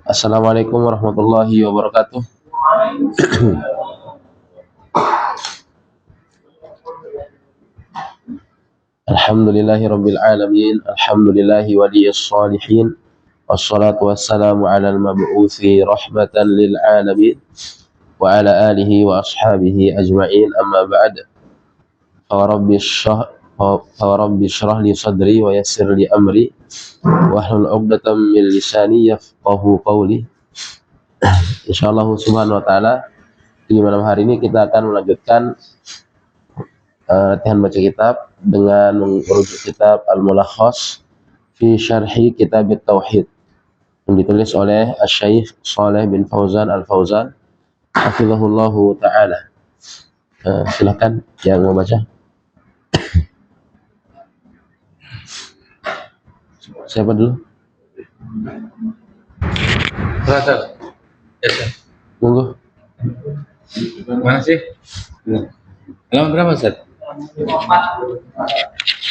Assalamualaikum warahmatullahi wabarakatuh. Alhamdulillahi rabbil alamin. Alhamdulillahi waliyis salihin. Wassalatu wassalamu ala al-mab'uthi rahmatan lil alamin wa ala alihi wa ashabihi ajma'in, amma ba'd. Rabbi shrah li sadri wa yassir li amri wahlul 'uqdatam min lisani yafqahu qawli. Insyaallah subhanahu wa ta'ala, di malam hari ini kita akan melanjutkan latihan baca kitab dengan merujuk kitab Al-Mulakhas fi Syarhi Kitab Tauhid yang ditulis oleh Asy-Syaikh Shalih bin Fauzan Al-Fauzan hafizahullahu ta'ala. Silakan yang mau baca. Siapa dulu? Monggo. Mana sih? Halaman berapa, Ustaz?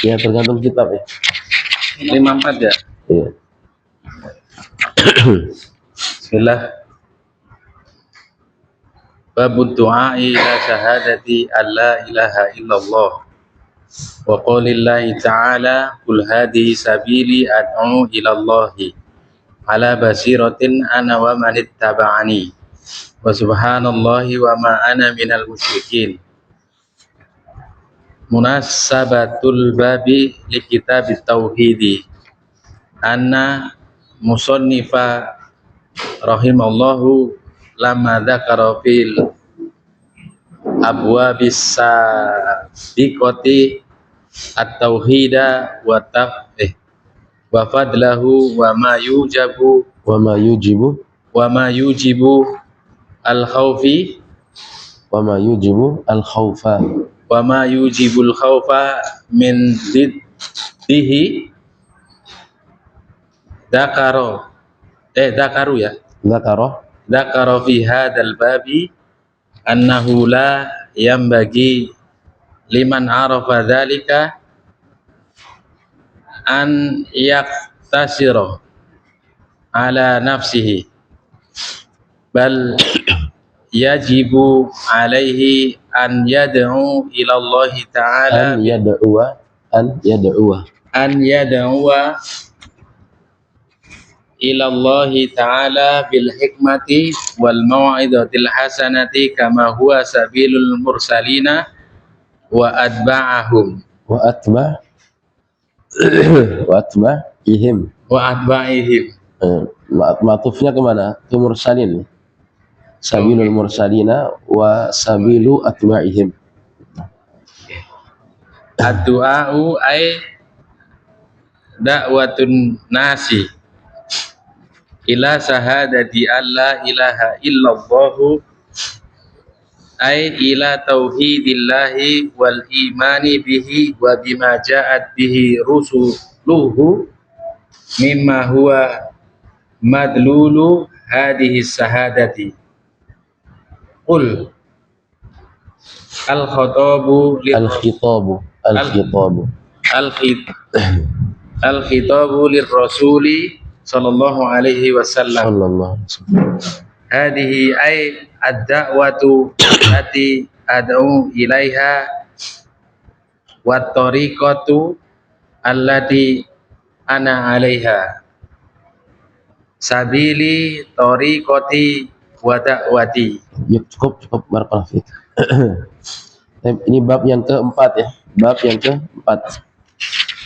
Ya, tergantung kitab ya. 54 ya? Iya. Bismillah. Babud du'a ila syahadati alla ilaha illallah wa qaulillahi ta'ala qul hadhihi sabili ad'u ila Allahi ala basiratin ana wa man ittaba'ani wa subhanallahi wa ma ana minal musyrikin. Munasabatul babi li kitabit tauhidi anna musannifa rahimallahu lama dzakara fil abwabis sabiqati at-tauhida wa wa fadlahu wa ma yujibu al-khawfi wa ma yujibul khawfa min diddihi dzakara fi hadzal babi annahu la yanbaghi liman arafa dzalika an yaktasira ala nafsihi bal yajibu alaihi an yad'u ila Allah ta'ala an yad'uwa ila Allah ta'ala bil hikmati wal mau'izatil hasanati kama huwa sabilul mursalina wa atba'ahum wa atba'ihim. Matufnya kemana? Ke mursalin. Sabilul mursalina wa sabilu atba'ihim. Ad-du'a'u ay da'watun nasi ila sahadati alla ilaha illallah ay ila tauhidillahi wal imani bihi wa bima ja'at bihi rusuluhu mimma huwa madlulu hadhihi sahadati. Qul al-khitabu lirrasuli sallallahu alaihi wasallam. Hadhihi ay ad-da'watu allati ad'u ilaiha wa tariqatu allati ana 'alaiha sabili tariqati wa da'wati. Ya, cukup barakallahu fiik. Ini bab yang keempat ya. Bab yang keempat.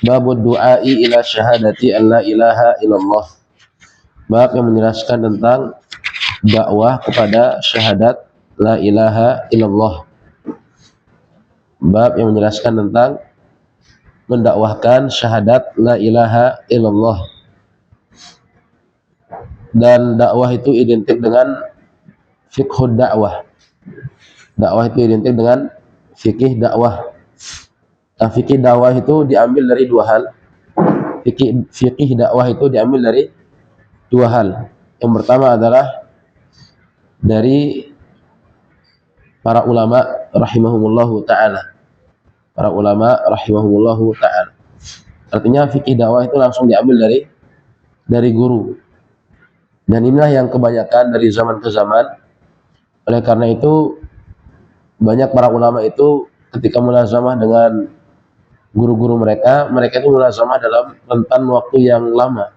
Babud du'ai ila syahadati alla ilaha illallah. Bab yang menjelaskan tentang dakwah kepada syahadat la ilaha illallah. Bab yang menjelaskan tentang mendakwahkan syahadat la ilaha illallah. Dan dakwah itu identik dengan fiqhud dakwah. Dakwah itu identik dengan fikih dakwah. Nah, fikih dakwah itu diambil dari dua hal. Fikih dakwah itu diambil dari dua hal. Yang pertama adalah dari para ulama rahimahumullahu ta'ala. Para ulama rahimahumullahu ta'ala. Artinya fikih dakwah itu langsung diambil dari guru. Dan inilah yang kebanyakan dari zaman ke zaman. Oleh karena itu banyak para ulama itu ketika mulazamah dengan guru-guru mereka itu mulazamah dalam rentan waktu yang lama.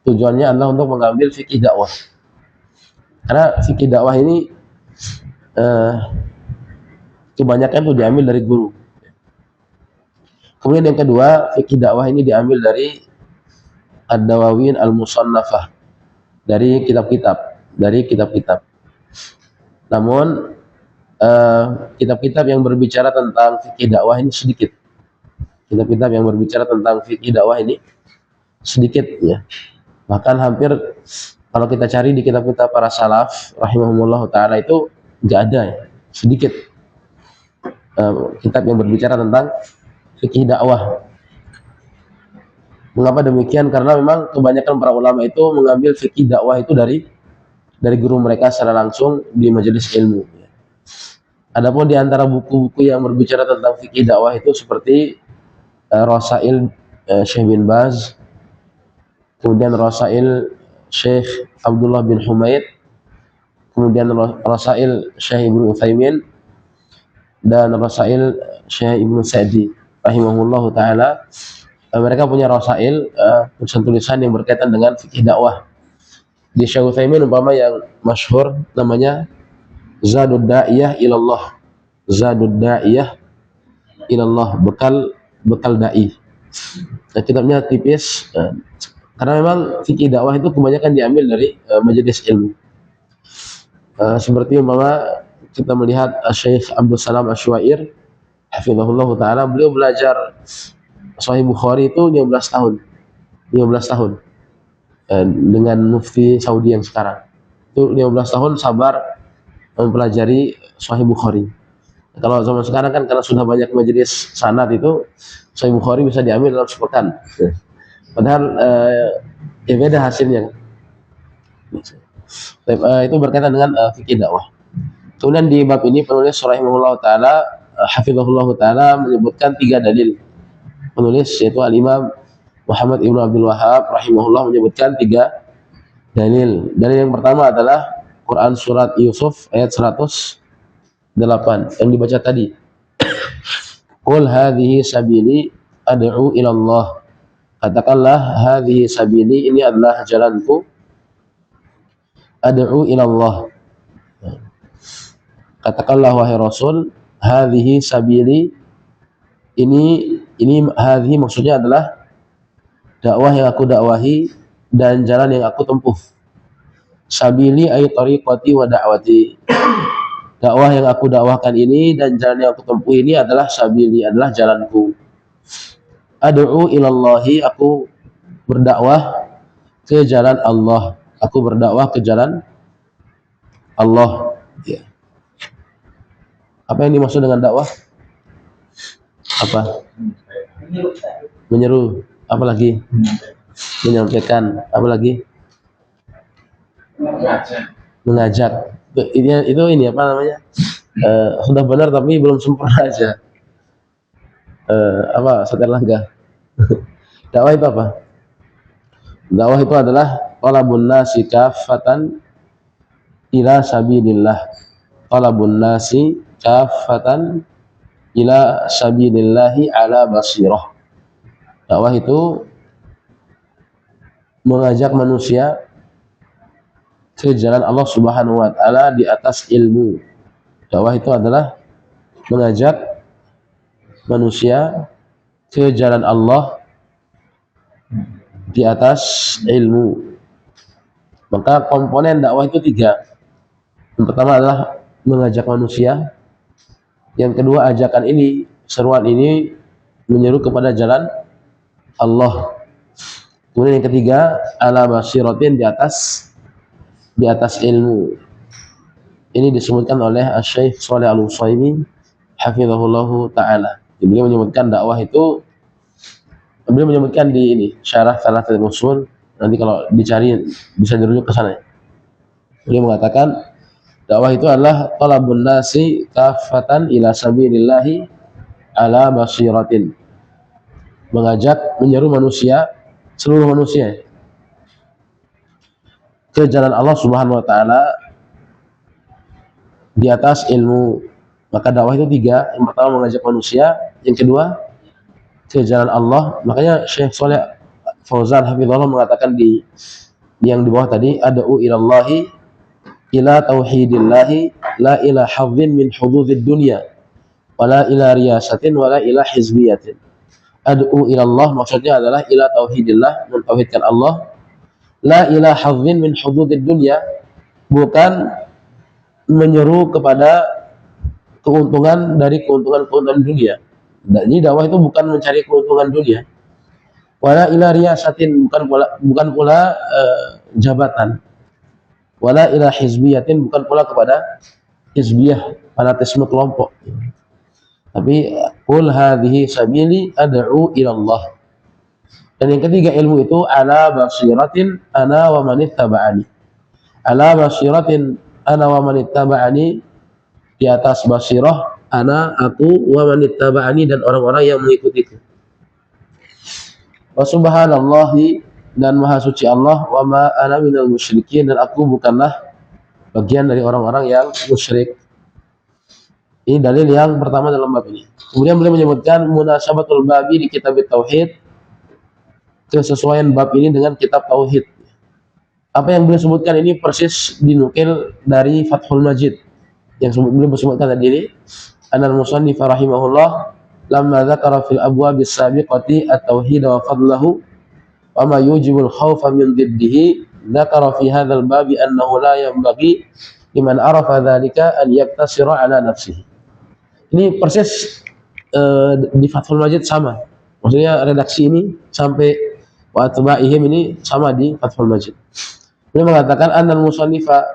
Tujuannya adalah untuk mengambil fikih dakwah. Karena fikih dakwah ini kebanyakan itu diambil dari guru. Kemudian yang kedua, fikih dakwah ini diambil dari Ad-Dawawin Al-Musannafah, dari kitab-kitab. Namun kitab-kitab yang berbicara tentang fikih dakwah ini sedikit. Kitab-kitab yang berbicara tentang fikih dakwah ini sedikit ya. Bahkan hampir kalau kita cari di kitab-kitab para salaf rahimahumullah taala itu enggak ada ya, sedikit kitab yang berbicara tentang fikih dakwah. Mengapa demikian? Karena memang kebanyakan para ulama itu mengambil fikih dakwah itu dari guru mereka secara langsung di majelis ilmu. Adapun di antara buku-buku yang berbicara tentang fikih dakwah itu seperti Rasail Syekh bin Baz, kemudian Rasail Syekh Abdullah bin Humaid, kemudian Rasail Syekh Ibnu Utsaimin, dan Rasail Syekh Ibnu Sa'di rahimahullahu taala. Mereka punya Rasail, tulisan-tulisan yang berkaitan dengan fikih dakwah. Di Syekh Utsaimin umpama yang masyhur namanya Zadud Da'iyah Ilallah. Zadud Da'iyah Ilallah, bekal dai. Nah, kitabnya tipis karena memang fikih dakwah itu kebanyakan diambil dari majelis ilmu. Seperti umpama kita melihat Syekh Abdul Salam Asywair hafizahullah taala, beliau belajar Sahih Bukhari itu 15 tahun dengan mufti Saudi yang sekarang. Itu 15 tahun sabar mempelajari Sahih Bukhari. Kalau zaman sekarang kan karena sudah banyak majelis sanad itu Sahih Bukhari bisa diambil dalam sepekan. Padahal ya beda hasilnya. Itu berkaitan dengan fikih dakwah. Kemudian di bab ini penulis rahimahullah taala hafizahullah taala menyebutkan 3 dalil. Penulis yaitu Al-Imam Muhammad Ibnu Abdul Wahhab rahimahullah menyebutkan 3 dalil. Dalil yang pertama adalah Quran surat Yusuf ayat 108 yang dibaca tadi. Qul hadhihi sabili ad'u ila Allah. Katakanlah hadhihi sabili, ini adalah jalanku, ad'u ila Allah. Katakanlah wahai Rasul, hadhihi sabili, ini hadhihi maksudnya adalah dakwah yang aku dakwahi dan jalan yang aku tempuh. Sabili ay tariqati wa da'wati. Dakwah yang aku dakwahkan ini dan jalan yang aku tempuh ini adalah sabili, adalah jalanku. Ad'u ilallahi, aku berdakwah ke jalan Allah. Aku berdakwah ke jalan Allah. Ya. Apa yang dimaksud dengan dakwah? Apa? Menyeru. Apa lagi? Menyampaikan. Apa lagi? Mengajak. Ini apa namanya? Sudah benar tapi belum sempurna aja. Apa Ustaz Erlangga? Dakwah itu apa? Dakwah itu adalah talabun nasi kaffatan ila sabilillah. Talabun nasi kaffatan ila sabilillahi ala basirah. Dakwah itu mengajak manusia ke jalan Allah Subhanahu wa taala di atas ilmu. Dakwah itu adalah mengajak manusia ke jalan Allah di atas ilmu. Maka komponen dakwah itu 3. Yang pertama adalah mengajak manusia. Yang kedua, ajakan ini, seruan ini menyeru kepada jalan Allah. Kemudian yang ketiga, ala basiratin, di atas ilmu. Ini disebutkan oleh Asy-Syaikh Shalih Al-Utsaimin hafizahullahu taala. Beliau menyebutkan dakwah itu, beliau menyebutkan di ini syarah Thalathatul Ushul, nanti kalau dicari bisa dirujuk ke sana. Beliau mengatakan dakwah itu adalah talabun nasi kaffatan ila sabilillahi ala basiratin. Mengajak, menyeru manusia, seluruh manusia ke jalan Allah Subhanahu wa taala di atas ilmu. Maka dakwah itu tiga. Yang pertama mengajak manusia, yang kedua ke jalan Allah. Makanya Syekh Shalih Fauzan hafizahullah mengatakan di yang di bawah tadi, ad'u ilallahi ila tauhidillahi la ila hadzin min hududid dunya wala ila riyasatin wala ila hizbiyatin. Ad'u ilallah maksudnya adalah ila tauhidillah, mentauhidkan Allah. La ila hadzin min hududid dunya, bukan menyeru kepada keuntungan dari keuntungan dunia. Jadi dakwah itu bukan mencari keuntungan dunia. Wala ila riyasatin, bukan pula jabatan. Wala ila hizbiyatin, bukan pula kepada hizbiyah, fanatisme kelompok. Tapi qul hadhihi sabili ad'u ila Allah. Dan yang ketiga ilmu itu ala basiratin ana wa man ittaba'ani. Ala basiratin ana wa man ittaba'ani, di atas basirah ana, aku, wa man ittaba'ani, dan orang-orang yang mengikutiku. Wa subhanallahi, dan maha suci Allah, wa ma ana minal musyrikin, dan aku bukanlah bagian dari orang-orang yang musyrik. Ini dalil yang pertama dalam bab ini. Kemudian beliau menyebutkan munasabatul babi di kitab tauhid, kesesuaian bab ini dengan kitab tauhid. Apa yang beliau sebutkan ini persis dinukil dari Fathul Majid yang beliau sebutkan tadi ini. Anal musannif rahimahullah lamma dzakara fil abwab as-sabiqati at-tauhid wa fadlahu wa ma yujibul khawfa min diddihi, dzakara fi hadzal babi annahu la yanbaghi liman arafa dzalika an yaktasira ala nafsihi. Ini persis di Fathul Majid sama. Maksudnya redaksi ini sampai wa atba'ihim ini sama di Fathul Majid. Beliau mengatakan annal musannifa,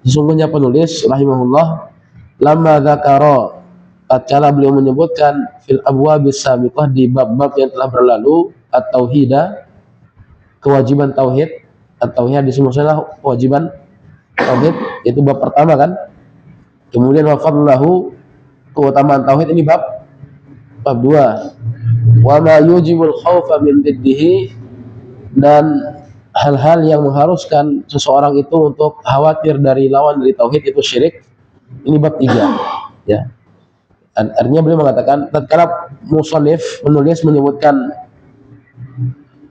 sesungguhnya penulis rahimahullah, lamma dzakara, tatkala beliau menyebutkan fil abwabis sabiqah, di bab-bab yang telah berlalu, at-tauhidah, kewajiban tauhid. At-tauhid disebutnya kewajiban tauhid, itu bab pertama kan. Kemudian wa fadlahu, keutamaan tauhid, ini bab 2. Wa ma yujibul khaufa min diddihi, dan hal-hal yang mengharuskan seseorang itu untuk khawatir dari lawan dari tauhid, itu syirik, ini bab 3 ya. Artinya beliau mengatakan tatkala musannif penulis menyebutkan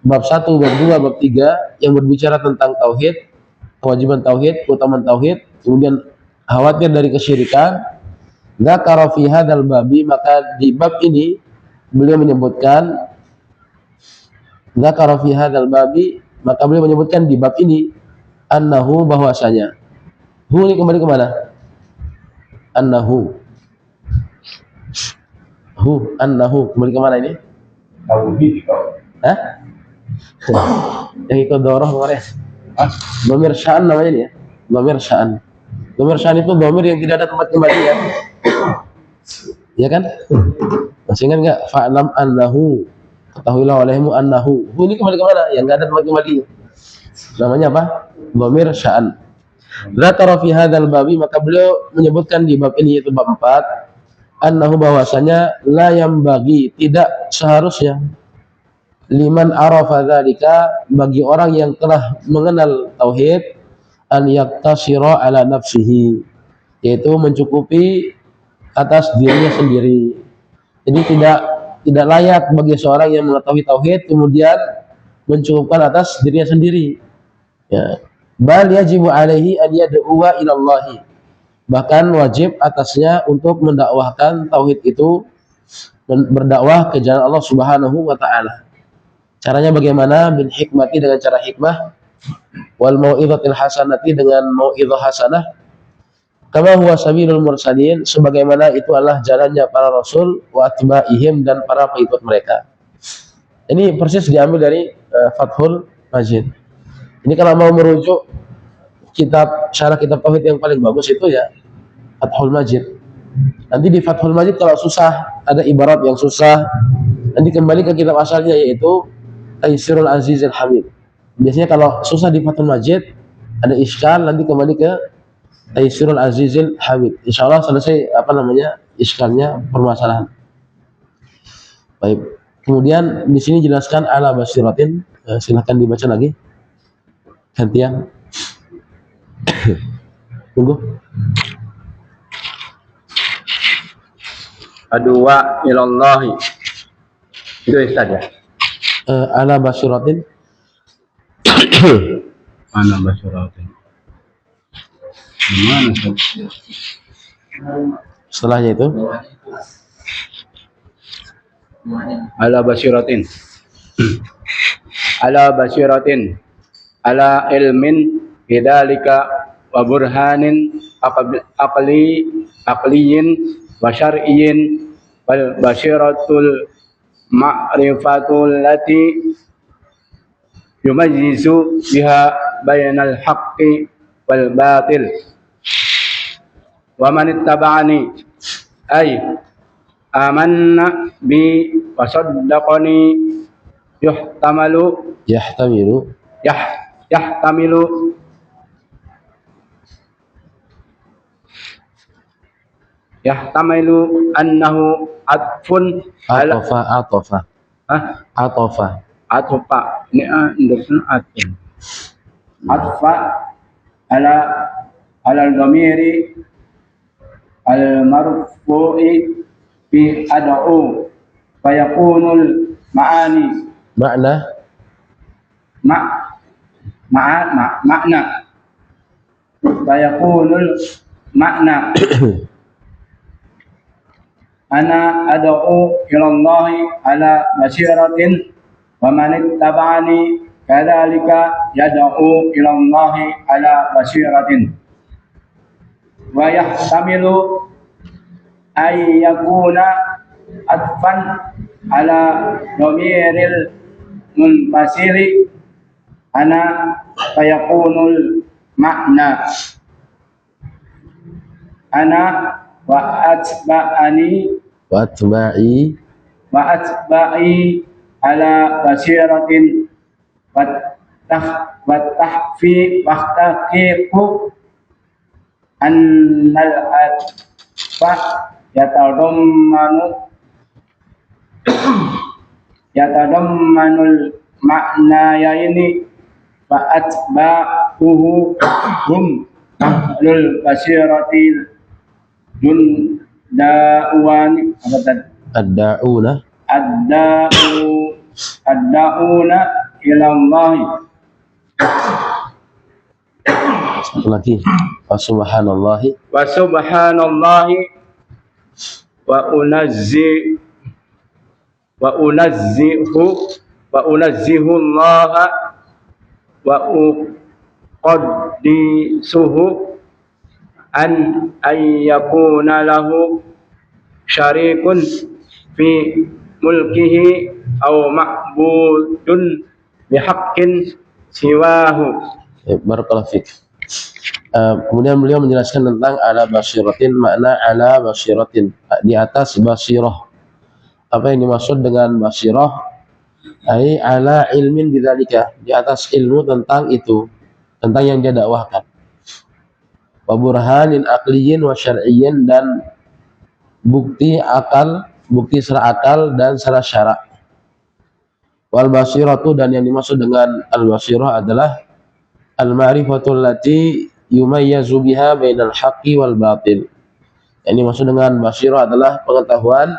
bab 1, bab 2, bab 3 yang berbicara tentang tauhid, kewajiban tauhid, keutamaan tauhid, kemudian khawatir dari kesyirikan, dzakara fi hadzal babi, maka di bab ini beliau menyebutkan dzakara fi hadzal babi, maka beliau menyebutkan di bab ini annahu, bahwasanya. Hu ini kembali kemana? Annahu. Hu, annahu kembali kemana ini? Hah? Yang ikut doroh kemarin. Dhamir sya'an namanya ini ya. Dhamir sya'an. Dhamir sya'an itu dhamir yang tidak ada tempat kembali ya. Ya kan? Masih ingat enggak? Fa'lam annahu, ketahuilah olehmu annahu. Hu ini kembali kemana? Yang enggak ada tempat kembali. Namanya apa? Dhamir sya'an. Dzakara fi hadzal babi, maka beliau menyebutkan di bab ini, yaitu bab 4, annahu, bahwasanya la yambagi, tidak seharusnya, liman arafa dzalika, bagi orang yang telah mengenal tauhid, an yaktasira ala nafsihi, yaitu mencukupi atas dirinya sendiri. Jadi tidak layak bagi seorang yang mengetahui tauhid kemudian mencukupkan atas dirinya sendiri ya. Bal yajibu alaihi an yad'uwa ila Allah, bahkan wajib atasnya untuk mendakwahkan tauhid itu, berdakwah ke jalan Allah Subhanahu wa taala. Caranya bagaimana? Bil hikmati, dengan cara hikmah, wal mau'izatil hasanati, dengan mau'izah hasanah, kama huwa sabilul mursalin, sebagaimana itu adalah jalannya para rasul, wa atba'ihim, dan para pengikut mereka. Ini persis diambil dari Fathul Majid. Ini kalau mau merujuk syarah kitab tauhid yang paling bagus itu ya Fathul Majid. Nanti di Fathul Majid kalau susah, ada ibarat yang susah, nanti kembali ke kitab asalnya, yaitu Taysirul Azizil Hamid. Biasanya kalau susah di Fathul Majid, ada iskal, nanti kembali ke Taysirul Azizil Hamid. Insyaallah selesai iskalnya, permasalahan. Baik. Kemudian di sini jelaskan ala basiratin. Silahkan dibaca lagi. Gantian. Tunggu. Adwa ilallahi. Itu Ustaz ya. Ala basyiratin. Mana basyiratin? Mana Ustaz? Setelahnya itu Ala basyiratin. Ala basyiratin. Ala ilmin bidzalika wa burhanin aqliyin wa syar'iyyin wal basyiratul ma'rifatul lati yumayyizu biha bainal haqqi wal batil wa man ittaba'ani ay amanna bi wa saddaqani yuhtamalu yahtamilu yahtamilu annahu atfun ala atofa atfa ini indukun atfun atfa ala al-dhamiri al-marfu'i fi ad'u fayakunul ma'ani makna makna fayakunul makna ana ad'u ilallahi ala basyiratin wa man ittaba'ani kadzalika yad'u ilallahi ala basyiratin wa yahtamilu ay yakuna atfan ala dhamiril munfasili ana fayakunul makna ana wa atba'i ala basyiratin wa tahqiqu annal atfa yatadammanul ma'nayaini wa atba'uhu hum ahlul basyiratil da'uwani ad-da'una ilallahi. Satu lagi. Wa subhanallahi wa unazzihu Allah wa uqaddisuhu an ayyakuna lahu syarikun fi mulkihi aw ma'budun bihaqqin siwahu. Barakallahu fiik. Kemudian beliau menjelaskan tentang ala basyiratin, makna ala basyiratin, di atas basirah. Apa yang dimaksud dengan basirah? Ai ala ilmin bidzalika, di atas ilmu tentang itu, tentang yang dia dakwahkan. Wa burhanin aqliyin wa syar'iyyin, dan bukti secara akal dan secara syarak. Wal basiratu, dan yang dimaksud dengan al basirah adalah al ma'rifatul lati yumayyazu biha bainal haqqi wal batil. Yang dimaksud dengan basirah adalah pengetahuan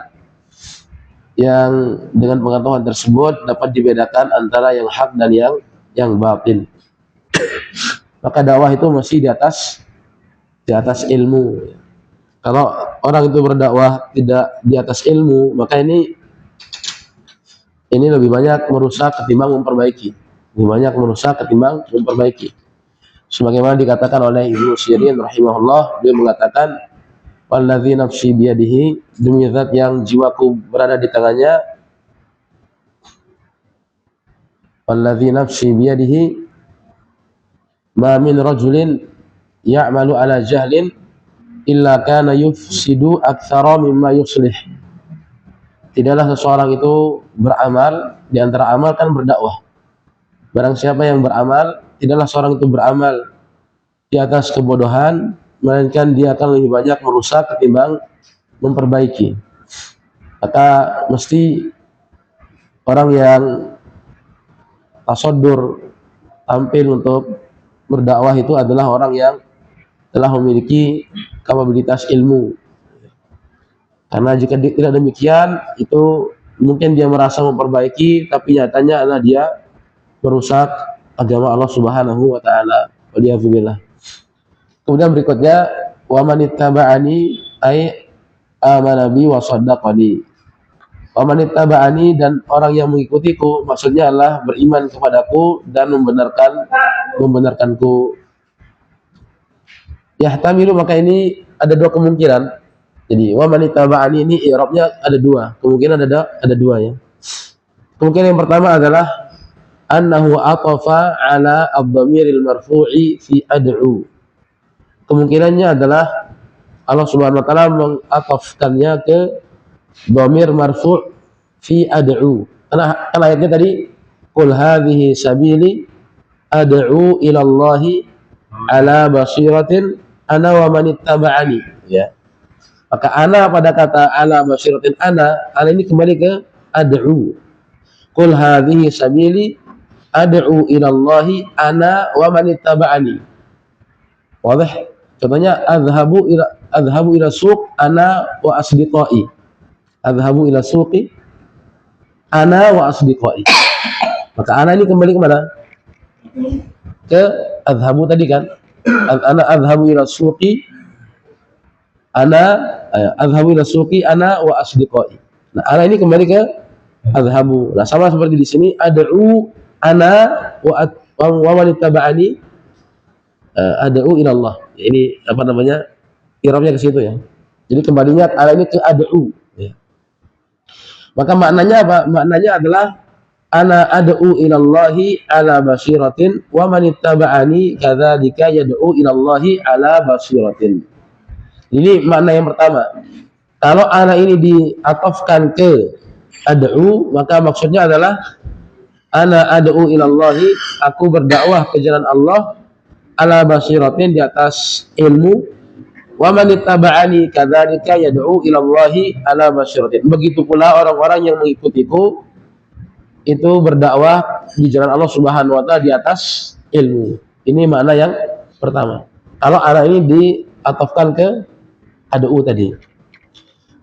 yang dengan pengetahuan tersebut dapat dibedakan antara yang hak dan yang batil. Maka dakwah itu masih di atas ilmu. Kalau orang itu berdakwah tidak di atas ilmu, maka ini lebih banyak merusak ketimbang memperbaiki. Sebagaimana dikatakan oleh Ibnu Sirin rahimahullah, dia mengatakan, walladzi nafsi biyadihi, demi zat yang jiwaku berada di tangannya, walladzi nafsi biyadihi ma min rajulin ya'malu ala jahlin illa kana yufsidu aktsara mimma yuslih. Tidaklah seseorang itu beramal, di antara amal kan berdakwah. Barang siapa yang beramal, tidaklah seorang itu beramal di atas kebodohan, melainkan dia akan lebih banyak merusak ketimbang memperbaiki. Maka mesti orang yang tasaddur, tampil untuk berdakwah itu adalah orang yang telah memiliki kapabilitas ilmu. Karena jika tidak demikian, itu mungkin dia merasa memperbaiki, tapi nyatanya adalah dia merusak agama Allah Subhanahu wa taala. Waliyadzubillah. Kemudian berikutnya, wa man ittaba'ani ay amana bi wa shaddaqani. Wa man ittaba'ani, dan orang yang mengikutiku, maksudnya adalah beriman kepadaku dan membenarkanku. Yahtamilu, maka ini ada dua kemungkinan. Jadi wa man ittaba'ani ini i'rabnya ada dua. Kemungkinan ada dua ya. Kemungkinan yang pertama adalah annahu atafa ala ad-dhamiril marfu'i fi ad'u. Kemungkinannya adalah Allah Subhanahu wa taala mengatafkannya ke dhamir marfu' fi ad'u. Karena ayatnya tadi qul hadhihi sabili ad'u ila Allahi ala basiratin ana wa man ittaba'ani, ya. Maka ana pada kata ala basiratin ana ini kembali ke ad'u. Qul hadhihi sabili ad'u ila Allahi ana wa man ittaba'ani. Wadah? Contohnya adhabu ila suq ana wa asdiqai. Adhabu ila suqi ana wa asdiqai. Maka ana ini kembali ke mana? Ke adhabu tadi kan? Ana adhabu ila suqi adhabu ila suqi ana wa asdiqai. Nah, ana ini kembali ke adhabu. Nah, sama seperti di sini ad'u ana wa man ittaba'ani ad'u ila Allah. Ini apa namanya? I'rabnya ke situ ya. Jadi kembalinya ana ini ke ad'u ya. Maka maknanya apa? Maknanya adalah ana ad'u ila Allahi ala basiratin wa man ittaba'ani kadzalika yad'u ila Allahi ala basiratin. Ini makna yang pertama. Kalau ana ini diatofkan ke ad'u, maka maksudnya adalah ana ad'u ila Allahi, aku berdakwah ke jalan Allah ala basiratin, di atas ilmu, wa man ittaba'ani kadzalika yad'u ila Allahi ala basiratin. Begitu pula orang-orang yang mengikutiku itu berdakwah di jalan Allah Subhanahu wa taala di atas ilmu. Ini makna yang pertama. Kalau ana ini diatofkan ke ad'u tadi.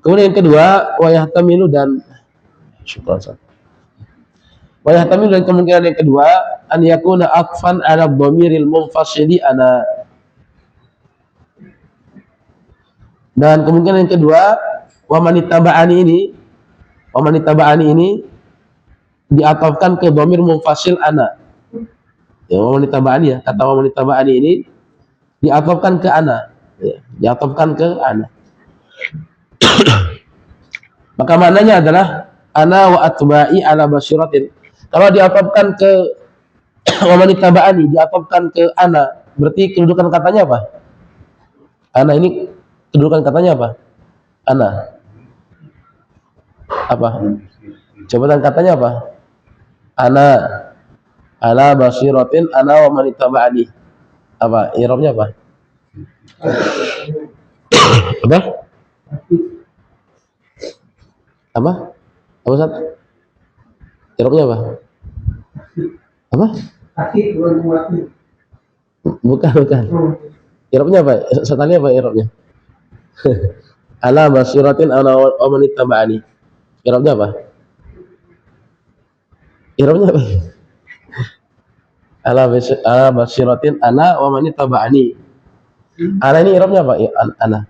Kemudian yang kedua, wa yahtamilu, dan wa yahtamilu, dan kemungkinan yang kedua an yakuna aqfan ala dhamiril munfasili ana. Dan kemungkinan yang kedua, wa man ittaba'ani ini diatofkan ke dhamir munfasil ana. Ya, wa man ittaba'ani ya, kata wa man ittaba'ani ini diatofkan ke ana. Ya, diatofkan ke ana. Maka maknanya adalah ana wa atba'i ala basiratin. Kalau diatofkan ke wa man ittaba'ani, diatofkan ke ana, berarti kedudukan katanya apa? Ana ini kedudukan katanya apa? Ana. Apa? Jabatan katanya apa? Ana ala basiratin ana wa man ittaba'ani. Apa? I'rabnya apa? Apa? Apa? Apa Ustaz? I'rabnya apa? Apa? Bukan. I'rabnya apa? Setannya apa i'rabnya? Ala basiratin ana wa man ittaba'ani. I'rabnya apa? I'rabnya apa? Ala basiratin ana wa man ittaba'ani. Ana ini i'rabnya apa? Ana.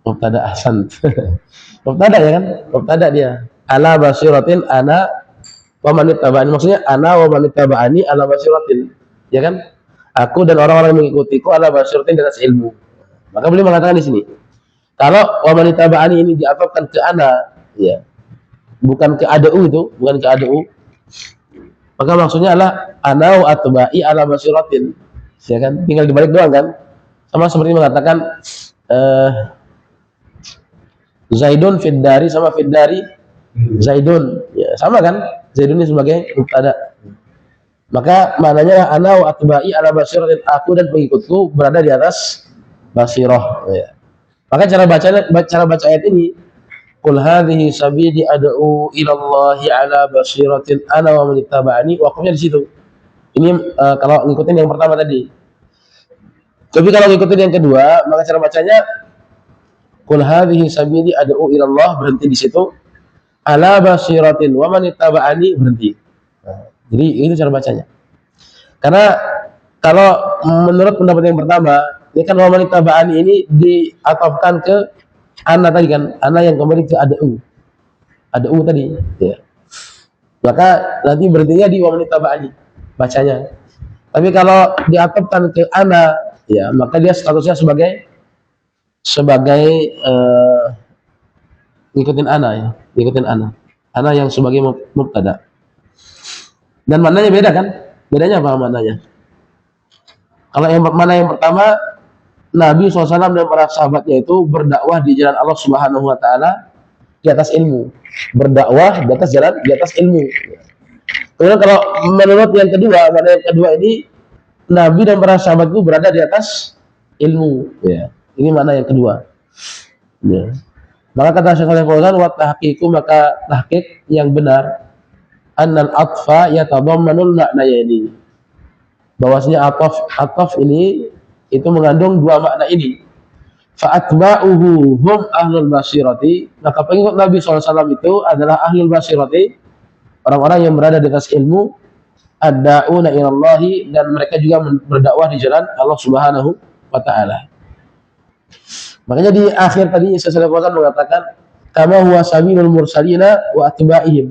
Mubtada, ahsan. Mubtada ya kan? Mubtada dia. Ala basiratin ana wa man ittaba'ani. Maksudnya ana wa man ittaba'ani ala basiratin. Ya kan? Aku dan orang-orang yang mengikutiku ala basiratin, di atas ilmu. Maka beliau mengatakan di sini, kalau wa man ittaba'ani ini diatofkan ke ana, ya. Bukan ke ad'u itu, bukan ke ad'u. Maka maksudnya adalah ana wa atba'i ala basiratin. Ya kan? Tinggal dibalik doang kan? Sama seperti mengatakan Zaidun fid dari sama fid dari Zaidun. Ya, sama kan? Zaidun ini sebagai mubtada. Maka maknanya ana wa atba'i ala basiratin, aku dan pengikutku berada di atas basirah. Ya. Maka cara baca ayat ini, qul hadhihi sabili ad'u ila Allahi ala basiratin ana wa man ittaba'ani, wakafnya di situ. Ini kalau ngikutin yang pertama tadi. Tapi kalau ngikutin yang kedua, maka cara bacanya qul hadhihi sabili ad'u ila Allah, berhenti di situ. Ala basiratin wa man ittaba'ani, berhenti. Nah, jadi itu cara bacanya. Karena kalau menurut pendapat yang pertama, ini kan wa man ittaba'ani ini diatofkan ke ana tadi kan, ana yang kembali ke ad'u tadi, ya. Maka nanti berhentinya di wa man ittaba'ani bacanya. Tapi kalau diatofkan ke ana, ya, maka dia statusnya sebagai ngikutin ana, ya, ngikutin ana yang sebagai mubtada. Dan maknanya beda kan? Bedanya apa maknanya? Kalau yang mana yang pertama, Nabi SAW dan para sahabatnya itu berdakwah di jalan Allah Subhanahu Wa Taala di atas ilmu, berdakwah di atas ilmu. Kemudian kalau menurut yang kedua, mana yang kedua ini, Nabi dan para sahabat itu berada di atas ilmu. Ya, ini mana yang kedua. Ya. Maka kata Syekh Shalih Fauzan, wa tahqiqu, maka tahqiq yang benar, annal atfa yatadammanul ma'nayani, bahwasanya ataf ini itu mengandung dua makna ini. Fa atba'uhu hum ahlul basirati, maka pengikut Nabi SAW itu adalah ahlul basirati, orang-orang yang berada di atas ilmu, ad-da'una ilallahi, dan mereka juga berdakwah di jalan Allah Subhanahu wa Ta'ala. Makanya di akhir tadi Syekh Shalih Fauzan mengatakan kama huwa sabilul mursalina wa atba'ihim,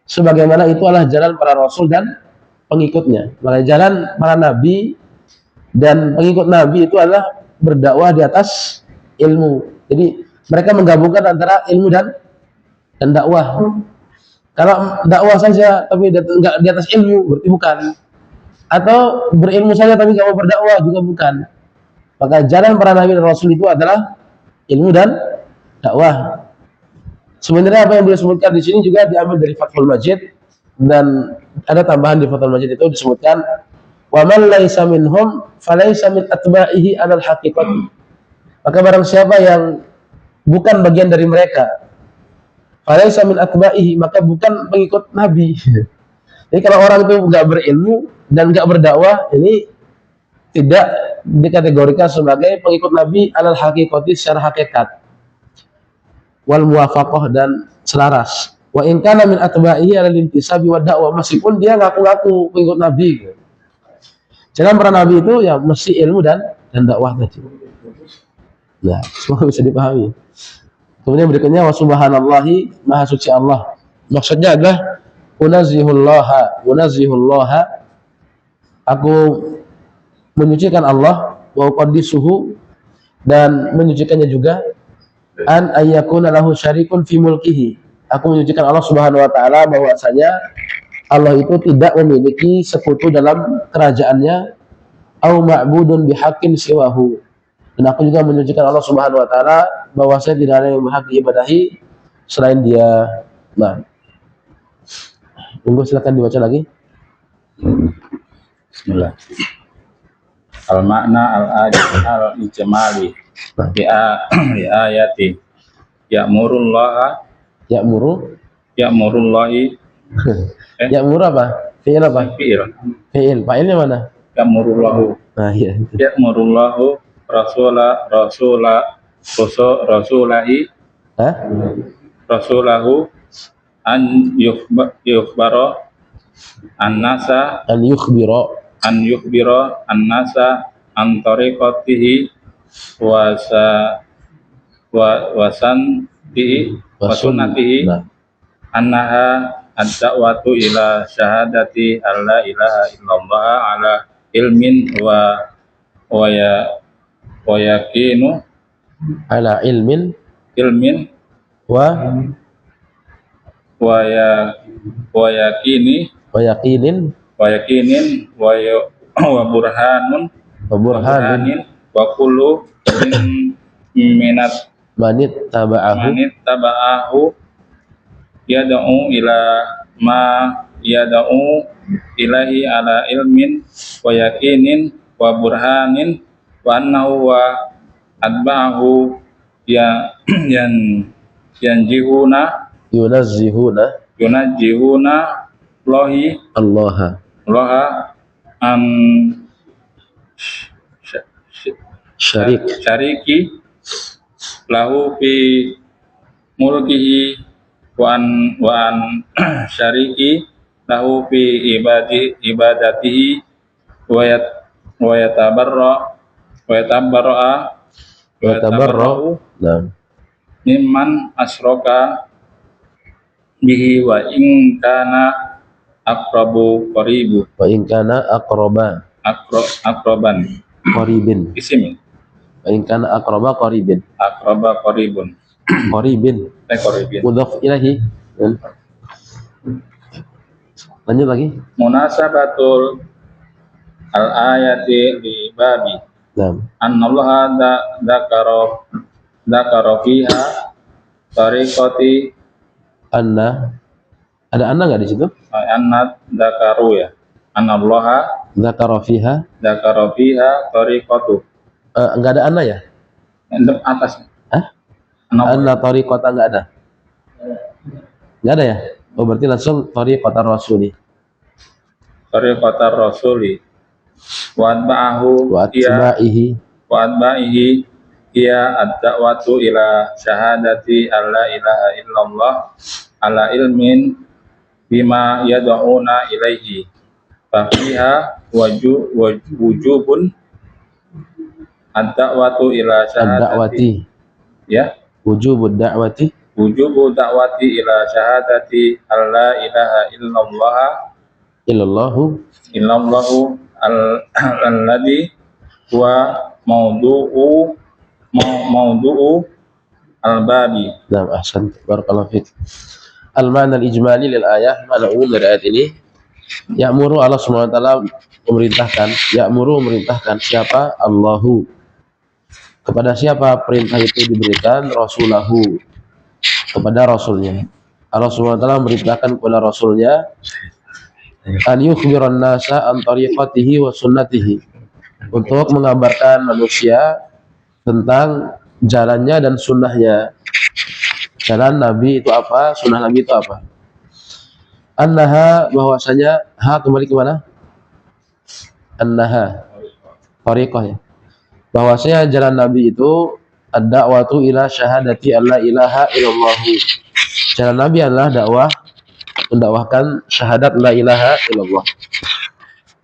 sebagaimana itu adalah jalan para rasul dan pengikutnya. Maka jalan para nabi dan pengikut nabi itu adalah berdakwah di atas ilmu. Jadi mereka menggabungkan antara ilmu dan dakwah. Kalau dakwah saja tapi enggak di atas ilmu, berarti bukan. Atau berilmu saja tapi enggak mau berdakwah, juga bukan. Maka jalan para nabi dan rasul itu adalah ilmu dan dakwah. Sebenarnya apa yang beliau sebutkan di sini juga diambil dari Fathul Majid, dan ada tambahan di Fathul Majid itu disebutkan wa man laisa minhum falaisa min atba'ihi 'alal haqiqati. Maka barang siapa yang bukan bagian dari mereka, falaisa min atba'ihi, maka bukan pengikut nabi. Jadi kalau orang itu enggak berilmu dan enggak berdakwah, ini tidak dikategorikan sebagai pengikut Nabi alal haqiqati, secara hakikat, wal muwafaqah, dan selaras. Wa in kana min atba'ihi alal intisabi wa da'wah, meskipun dia ngaku-ngaku pengikut Nabi. Jangan para nabi itu ya mesti ilmu dan dakwah tadi. Nah, semua bisa dipahami. Kemudian berikutnya wa subhanallahi, maha suci Allah. Maksudnya adalah unazihullaha, aku menyucikan Allah, wa uqaddisuhu, dan menyucikannya juga, an ayyakuna lahu syarikun fi mulkihi, aku menyucikan Allah Subhanahu wa taala bahwasanya Allah itu tidak memiliki sekutu dalam kerajaannya, au ma'budun bihaqqin siwahu, dan aku juga menyucikan Allah Subhanahu wa taala bahwasanya tidak ada yang berhak diibadahi selain Dia. Nah, silakan dibaca lagi. Bismillah. Al-makna al-ijmali bi ayati ya'murullahi Ya'muru apa? Fi'il apa? Fi'il. Fa'ilnya mana? Ya'murullahu. Nah, iya. Ya'murullahu rasulahi Hah? rasulahu an yukhbara an-nasa An yukhbira an-nasa an tariqatihi wa sunnatihi annaha ad-da'watu ila syahadati alla ilaha illallah ala ilmin wa yakinu ala ilmin wa yakinin wa burhanin wa kullu minat manit taba'ahu yad'u ila ma yad'u ilahi ala ilmin wa yakinin wa burhanin wa annahu wa atba'ahu yunazzihuna Allah an syariki lahu fi mulkihi wa an syariki lahu fi ibadatihi wa yatabarra'u Nah, mimman asroka bihi wa in kana aqrabu qaribu wa in kana aqraban qaribin. isim Wa in kana aqraba qaribin. aqraba qaribun Qaribin. qaribin Mudhaf ilahi. Lanjut lagi. munasabatul al ayati li babi Nah, annallaha dzakara fiha tariqati ada anna enggak di situ? annat dzakaru ya annallaha Dzakara fiha. dzakara fiha tariqatu Enggak ada anna ya? atas Hah? Anna tariqata enggak ada. Enggak ada ya? Oh, berarti langsung tariqatar rasuli. tariqatar rasuli wa atba'ahu Wa atba'ihi. hiya ad-da'watu ila syahadati alla ilaha illallah ala ilmin bima yad'una ilaihi fa fiha wujubun ad-da'watu ila syahadati ya Wujubud da'wati wujubu da'wati ila syahadati alla ilaha illallahu alladhi huwa maudu'u al-babi. Nah, ahsan. Barakallahu fiik. Al-ma'na al-ijmali lil ayah, makna umum dari ayat ini, ya'muru Allah Subhanahu wa taala memerintahkan siapa? Allahu. Kepada siapa perintah itu diberikan? Rasulahu. Kepada rasulnya. Allah Subhanahu wa taala memerintahkan kepada rasulnya an yukhbiran nasa an tariqatihi wa sunnatihi, untuk mengabarkan manusia tentang jalannya dan sunnahnya. Jalan Nabi itu apa, sunnah Nabi itu apa. Annaha, bahwasanya, kembali ke mana? Annaha tariqah ya. Bahwasanya jalan Nabi itu ad-da'watu ila syahadati alla ilaha illallah. Jalan Nabi adalah dakwah, mendakwahkan syahadat la ilaha illallah.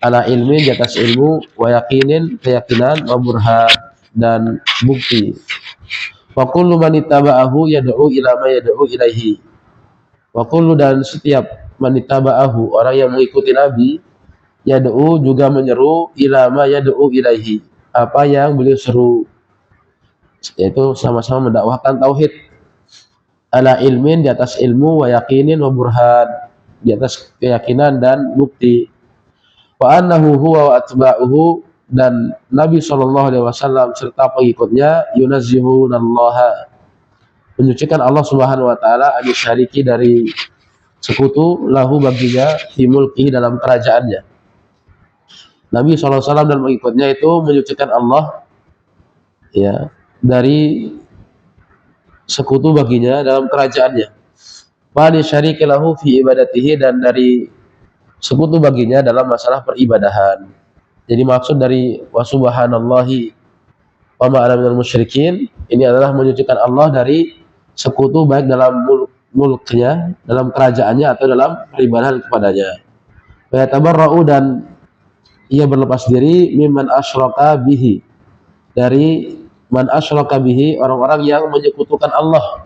Ala ilmi, di atas ilmu, wa yaqinin, keyakinan, wa burhan, dan bukti. Wa kullu man ittaba'ahu yad'u ila ma yad'u ilaihi. Wa kullu, dan setiap man ittaba'ahu, orang yang mengikuti Nabi, yad'u, juga menyeru, ila ma yad'u ilaihi, apa yang beliau seru, yaitu sama-sama mendakwahkan tauhid. Ala ilmin, di atas ilmu, wa yaqinin, wa burhan, di atas keyakinan dan bukti. Wa annahu huwa wa atba'uhu, dan Nabi SAW serta pengikutnya yunazzihunallaha, menyucikan Allah Subhanahu wa taala, asyariki, dari sekutu, lahu, baginya, fi mulkihi, dalam kerajaannya. Nabi SAW dan pengikutnya itu menyucikan Allah ya dari sekutu baginya dalam kerajaannya. Wa syariki lahu fi ibadatihi, dan dari sekutu baginya dalam masalah peribadahan. Jadi maksud dari wa subhanallahi wa ma ana minal musyrikin, ini adalah menyucikan Allah dari sekutu, baik dalam mulknya, dalam kerajaannya, atau dalam peribadahan kepadanya. Wa yatabarra'u, dan ia berlepas diri, mimman asyraka bihi, dari man asyraka bihi, orang-orang yang menyekutukan Allah.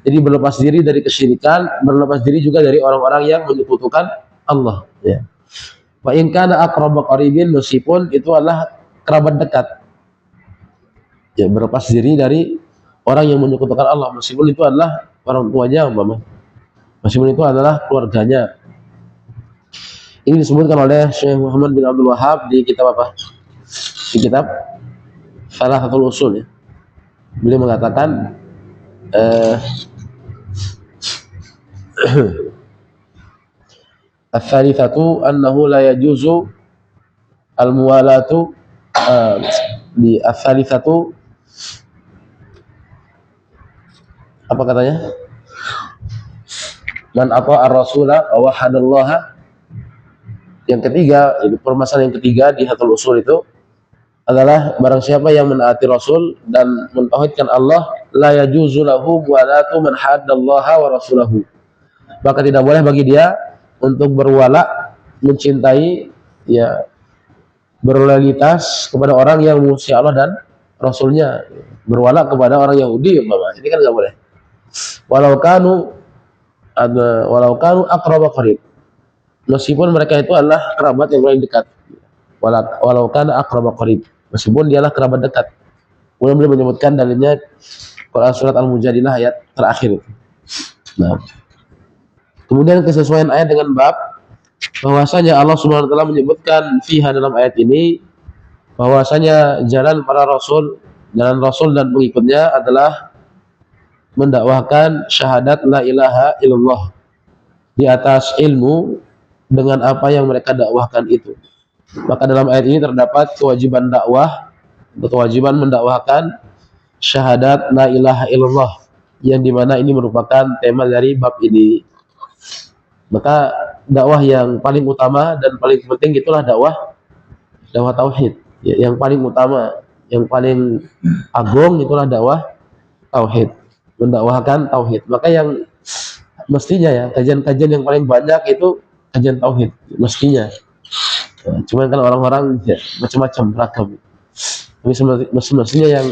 Jadi berlepas diri dari kesyirikan, berlepas diri juga dari orang-orang yang menyekutukan Allah ya. Wa in kana aqraba qaribin, meskipun itu adalah kerabat dekat. Ya, berlepas diri dari orang yang menyekutukan Allah, meskipun itu adalah orang tuanya umpama. Meskipun itu adalah keluarganya. Ini disebutkan oleh Syekh Muhammad bin Abdul Wahhab di kitab apa? Di kitab Thalathatul Usul ya. Beliau mengatakan Al-thalithatu annahu la yajuzu al-muwalatu, di al-thalithatu apa katanya? Man ata'a ar-rasula wa wahadallaha. Yang ketiga, itu permasalahan yang ketiga di Hatul Usul itu, adalah barang siapa yang menaati Rasul dan mentauhidkan Allah, la yajuzu lahu walatu man haddallaha wa rasulahu. Maka tidak boleh bagi dia untuk berwala, mencintai, ya, berloyalitas kepada orang yang memusuhi Allah dan Rasulnya, berwala kepada orang Yahudi umpama. Ini kan nggak boleh. Walau kanu aqraba qarib. Meskipun mereka itu adalah kerabat yang paling dekat. Walau kana aqraba qarib. Meskipun dialah kerabat dekat. Kemudian beliau menyebutkan dalilnya Quran surat Al-Mujadilah ayat terakhir. Nah, kemudian kesesuaian ayat dengan bab, bahwasanya Allah Subhanahu wa taala menyebutkan fiha dalam ayat ini bahwasanya jalan para rasul, jalan Rasul dan pengikutnya adalah mendakwahkan syahadat la ilaha illallah di atas ilmu dengan apa yang mereka dakwahkan itu. Maka dalam ayat ini terdapat kewajiban dakwah, kewajiban mendakwahkan syahadat la ilaha illallah, yang dimana ini merupakan tema dari bab ini. Maka dakwah yang paling utama dan paling penting itulah dakwah tauhid. Yang paling utama, yang paling agung itulah dakwah tauhid, mendakwahkan tauhid. Maka yang mestinya, ya, kajian-kajian yang paling banyak itu kajian tauhid mestinya. Cuman kan orang-orang, ya, macam-macam, beragam. Tapi semestinya yang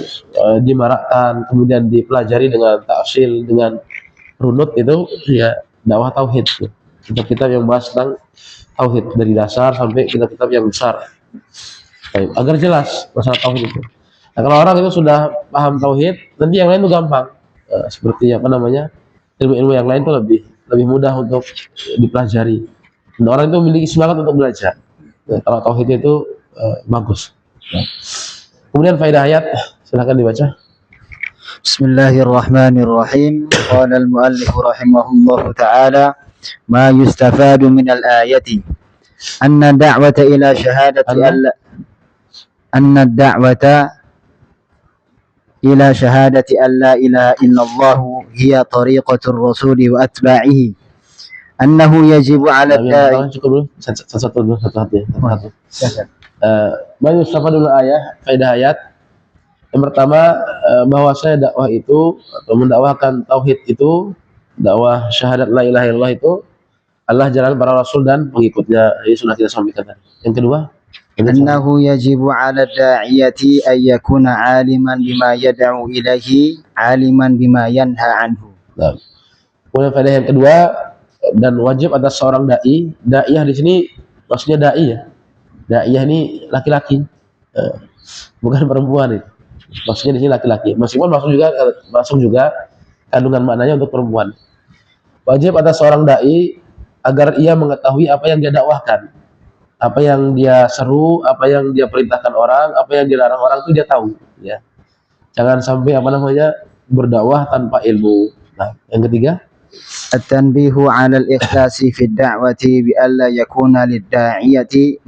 dimarakkan kemudian dipelajari dengan tafsil, dengan runut itu, ya, dakwah tauhid. Kitab-kitab yang bahas tentang tauhid dari dasar sampai kitab-kitab yang besar. Baik, agar jelas masalah tauhid itu. Nah, kalau orang itu sudah paham tauhid, nanti yang lain itu gampang. Seperti apa namanya, ilmu-ilmu yang lain itu lebih mudah untuk dipelajari. Dan orang itu memiliki semangat untuk belajar. Nah, kalau tauhid itu bagus. Nah. Kemudian faedah ayat, silakan dibaca. Bismillahirrahmanirrahim. Qala al-muallif rahimahullahu ta'ala, ma yustafadu min al-ayati anna da'wata ila shahadati anna da'wata ila shahadati an la ilaha illallah hiya tariqatur rasuli wa atba'ihi annahu yajibu 'ala ad-da'i. Cukup dulu, satu. Banyak dulu faedah ayat. Yang pertama, bahwasanya dakwah itu atau mendakwahkan tauhid itu, dakwah syahadat la ilaha illallah itu adalah jalan para rasul dan pengikutnya. Ini sudah kita sampaikan tadi. Yang kedua, annahu yajibu 'ala ad-da'iyati an yakuna 'aliman bima yad'u ilaihi 'aliman bima yanha anhu. Nah, kemudian faedah yang kedua, dan wajib atas seorang dai. Daiyah di sini maksudnya dai, ya. Daiyah ini laki-laki, bukan perempuan itu. Maksudnya di sini laki-laki. Meskipun masuk juga kandungan maknanya untuk perempuan. Wajib atas seorang dai agar ia mengetahui apa yang dia dakwahkan, apa yang dia seru, apa yang dia perintahkan orang, apa yang dilarang orang, itu dia tahu, ya. Jangan sampai berdakwah tanpa ilmu. Nah, yang ketiga, at-tanbihu 'ala al-ikhlasi fi ad-da'wati bi alla yakuna lid-da'iyati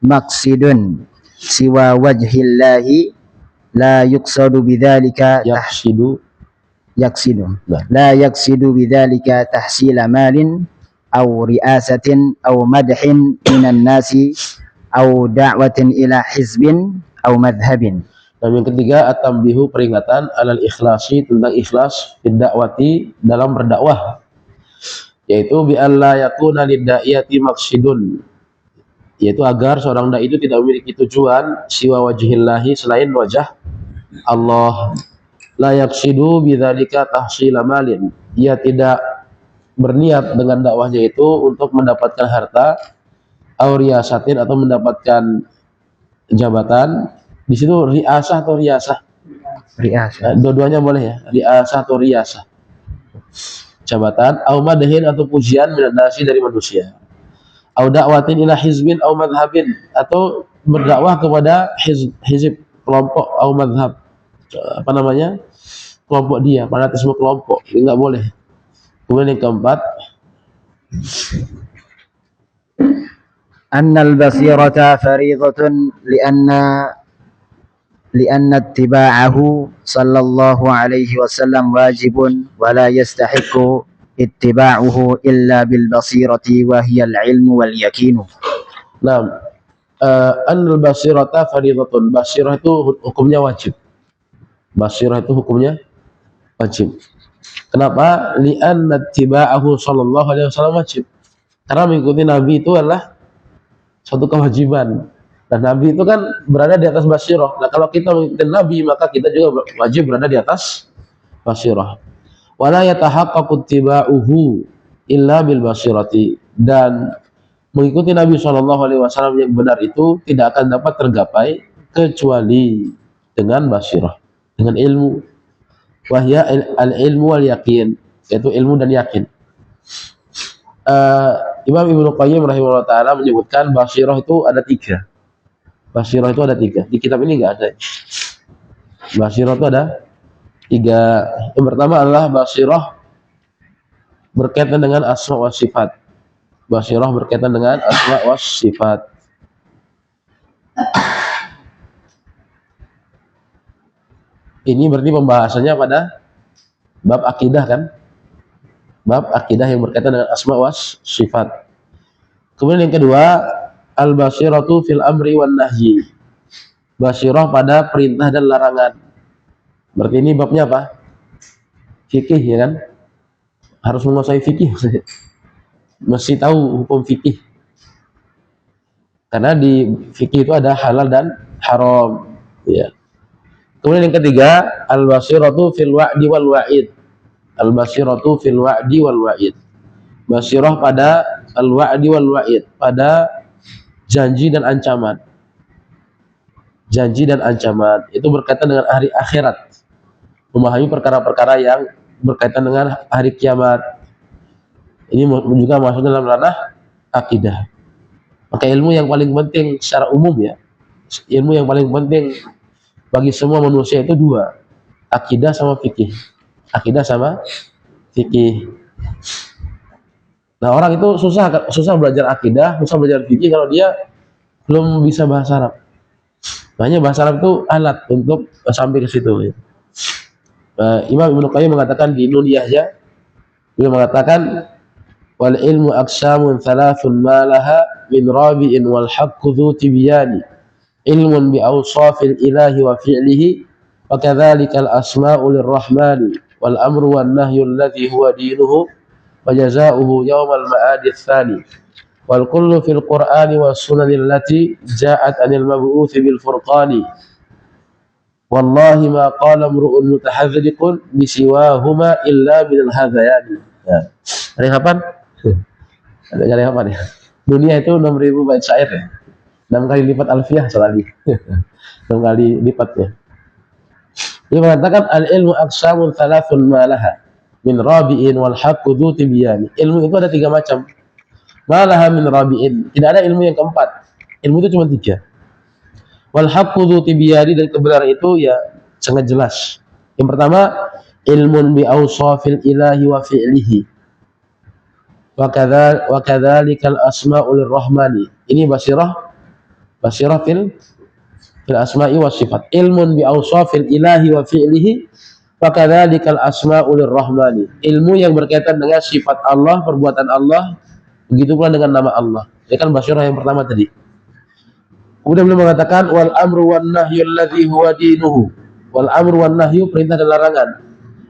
maqsidun siwa wajhillahi la yuqsadu bidzalika la yaqsidu bidzalika tahsila malin aw ri'asatin aw madhin minan nasi aw da'watin ila hizbin aw madhhabin. Dan yang ketiga, at-tambihu, peringatan, alal ikhlasi, tentang ikhlas, dakwati, dalam berdakwah, yaitu bi alla yakuna lid-da'iyati maqsidun, yaitu agar seorang dai itu tidak memiliki tujuan siwa wajhillahi, selain wajah Allah. La yaqsidu bidzalika tahsila malin, ia tidak berniat dengan dakwahnya itu untuk mendapatkan harta, au riasatin, atau mendapatkan jabatan. Di situ riasah atau riasah? Riasah. Dua-duanya boleh, ya. Riasah atau riasah. Jabatan, au madhin, atau pujian, minan nasi, dari manusia. Au da'watin ila hizbin au madhhabin, atau berdakwah kepada hizib, kelompok, au madhhab, kelompok dia, fanatisme kelompok. Ini enggak boleh. Kemudian yang keempat, annal basirata fariidatun lianna ittiba'ahu sallallahu alaihi wasallam wajibun wa la yastahiqu ittiba'uhu illa bil basirati wa hiya al ilmu wal yakinu. nah, Anil basirata fardhatun. Basirah itu hukumnya wajib. Basirah itu hukumnya wajib. Kenapa? Li'anna ittiba'ahu sallallahu alaihi wasallam wajib. Karena mengikuti Nabi itu adalah suatu kewajiban. Dan Nabi itu kan berada di atas basirah. Nah, kalau kita mengikuti Nabi, maka kita juga wajib berada di atas basirah. Wala yatahaqqaqu ittiba'uhu illa bil basirati. Dan mengikuti Nabi SAW yang benar itu tidak akan dapat tergapai kecuali dengan basirah, dengan ilmu. Wahya al-ilmu wal yakin, yaitu ilmu dan yakin. Imam Ibnu Qayyim rahimahullah ta'ala menyebutkan basirah itu ada 3. Basirah itu ada 3. Di kitab ini enggak ada. Basirah itu ada 3. Yang pertama adalah basirah berkaitan dengan asma wa sifat. Basirah berkaitan dengan asma wa sifat. Ini berarti pembahasannya pada bab akidah kan? Bab akidah yang berkaitan dengan asma wa sifat. Kemudian yang kedua, al-basiratu fil amri wan nahyi. Basirah pada perintah dan larangan. Berarti ini babnya apa? Fikih ya kan? Harus menguasai fikih. Mesti tahu hukum fikih. Karena di fikih itu ada halal dan haram, ya. Kemudian yang ketiga, al-basiratu fil wa'di wal wa'id. Al-basiratu fil wa'di wal wa'id. Basirah pada al-wa'di wal wa'id, pada janji dan ancaman. Janji dan ancaman itu berkaitan dengan hari akhirat. Memahami perkara-perkara yang berkaitan dengan hari kiamat. Ini juga masuk dalam ranah akidah. Maka ilmu yang paling penting secara umum ya, ilmu yang paling penting bagi semua manusia itu 2, akidah sama fikih. Akidah sama fikih. Nah, orang itu susah belajar akidah, susah belajar fikih kalau dia belum bisa bahasa Arab. Makanya bahasa Arab itu alat untuk sampai ke situ. Ya. Imam Ibnu Qayyim mengatakan di Nuniyahnya, beliau mengatakan wal ilmu aqsamun thalathun ma laha min rabi'in wal haqqu dhu tibyani ilmun bi awsafil ilahi wa fi'lihi wa kadzalika al asma'u lirrahmani wal amru wan nahyu alladhi huwa dinuhu wa jazaohu yaumal ma'adi tsani wal kullu fil qur'ani was sunani allati ja'at anil mab'uthi bil furqani wallahi ma qala imru'un mutahadhdhiqun bisiwahuma illa bil hadayani. Ya. Ada kapan? Ada kapan ya? Dunia itu 6.000 bait syair ya. 6 kali lipat alfiyah sekali. 6 kali lipatnya. Dia mengatakan al-ilmu aqsamun thalathun ma laha min rabi'in wal haqqu dhu tibyani. Ilmu itu ada 3 macam. Ma laha min rabi'in. Tidak ada ilmu yang keempat. Ilmu itu cuma 3. Wal haqqu dhu tibyani, dan kebenaran itu ya sangat jelas. Yang pertama, ilmun bi awsafil ilahi wa fi'lihi. Wa kadzalikal asma'u lirrahmani. Ini basirah fil asma'i was sifat. Ilmun bi awsafil ilahi wa fi'lihi wa kadzalikal asma'u lirrahmani. Ilmu yang berkaitan dengan sifat Allah, perbuatan Allah, begitu pula dengan nama Allah. Ini kan basirah yang pertama tadi. Kemudian beliau mengatakan wal amru wan nahyu alladhi huwa dinuhu. Wal amru wan nahyu, perintah dan larangan.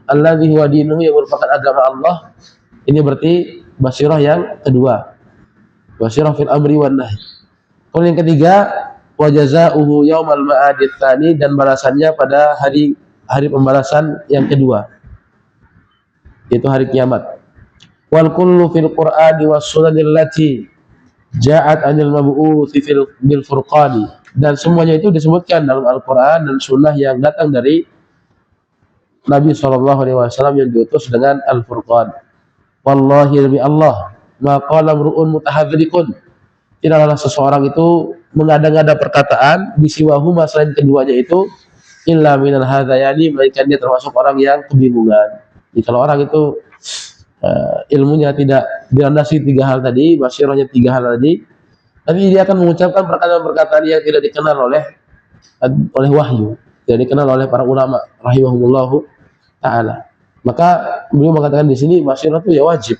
Alladhi huwa dinuhu, yang merupakan agama Allah. Ini berarti basirah yang kedua. Basirah fil amri wan nahy. Kemudian yang ketiga, wa jazaohu yaumal ma'adi tsani, dan balasannya pada hari pembalasan yang kedua, yaitu hari kiamat. Wal kullu fil qur'ani was sunanil lati ja'at anil mab'uthi bil furqani, dan semuanya itu disebutkan dalam Al-Qur'an dan sunnah yang datang dari Nabi SAW yang diutus dengan Al-Furqan. Wallahi demi Allah, ma qala imru'un mutahadzikun, tidaklah seseorang itu mengada-ngada perkataan bisiwahuma, selain keduanya itu, illa minal hadzayani, melainkan dia termasuk orang yang kebingungan. Jadi kalau orang itu ilmunya tidak dilandasi 3 hal tadi, basirahnya 3 hal tadi, tapi dia akan mengucapkan perkataan-perkataan yang tidak dikenal oleh wahyu, tidak dikenal oleh para ulama rahimahumullahu ta'ala. Maka beliau mengatakan di sini basirah itu ya wajib.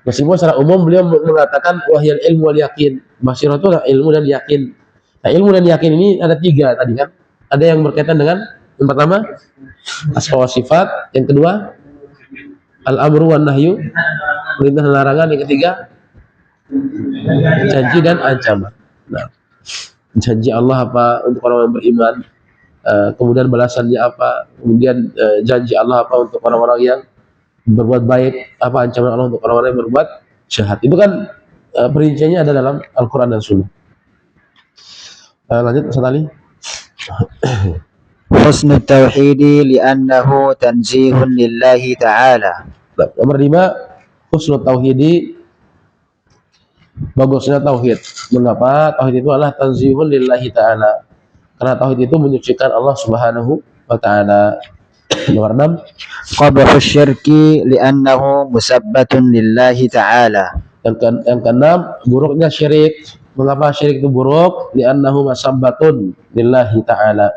Meskipun secara umum beliau mengatakan wahyal ilmu wal yakin. Basirah itu ilmu dan yakin. Nah, ilmu dan yakin ini ada 3 tadi kan. Ada yang berkaitan dengan yang pertama asma wa sifat, yang kedua al-amru wan nahyu, perintah dan larangan, yang ketiga janji dan ancaman. Nah, janji Allah apa untuk orang yang beriman, kemudian balasannya apa, kemudian janji Allah apa untuk orang-orang yang berbuat baik, apa ancaman Allah untuk orang-orang yang berbuat jahat. Itu kan perinciannya ada dalam Al-Quran dan Sunnah. Lanjut Ustaz Ali. Husnul tauhidi li'annahu tanzihun lillahi ta'ala. Nomor 5, husnul tauhidi, bagusnya tauhid. Mengapa? Tauhid itu adalah tanzihun lillahi ta'ala. Karena tauhid itu menyucikan Allah Subhanahu wa ta'ala. Nomor 6, Qabahu syirki li'annahu musabbatun lillahi ta'ala. yang keenam, buruknya syirik. Mengapa syirik itu buruk? Li'annahu masabbatun lillahi ta'ala.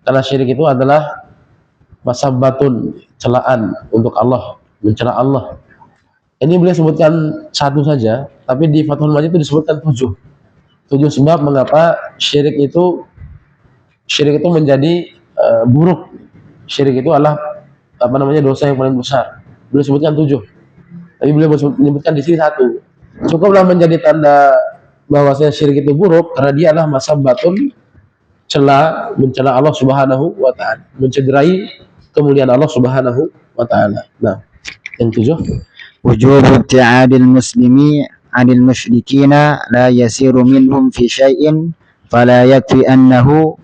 Karena syirik itu adalah masabbatun, celaan untuk Allah, mencela Allah. Ini boleh sebutkan satu saja, tapi di Fathul Majid itu disebutkan 7 sebab mengapa syirik itu menjadi buruk. Syirik itu adalah dosa yang paling besar. Beliau sebutkan 7, tapi beliau menyebutkan di sini 1. Cukuplah menjadi tanda bahwasanya syirik itu buruk karena dia adalah masabbatun, mencela Allah Subhanahu wa ta'ala, mencederai kemuliaan Allah Subhanahu wa ta'ala. Nah, yang 7, Wujub ibti'adil muslimi 'anil musyrikina la yasiru minhum fi syai'in fala yakfi annahu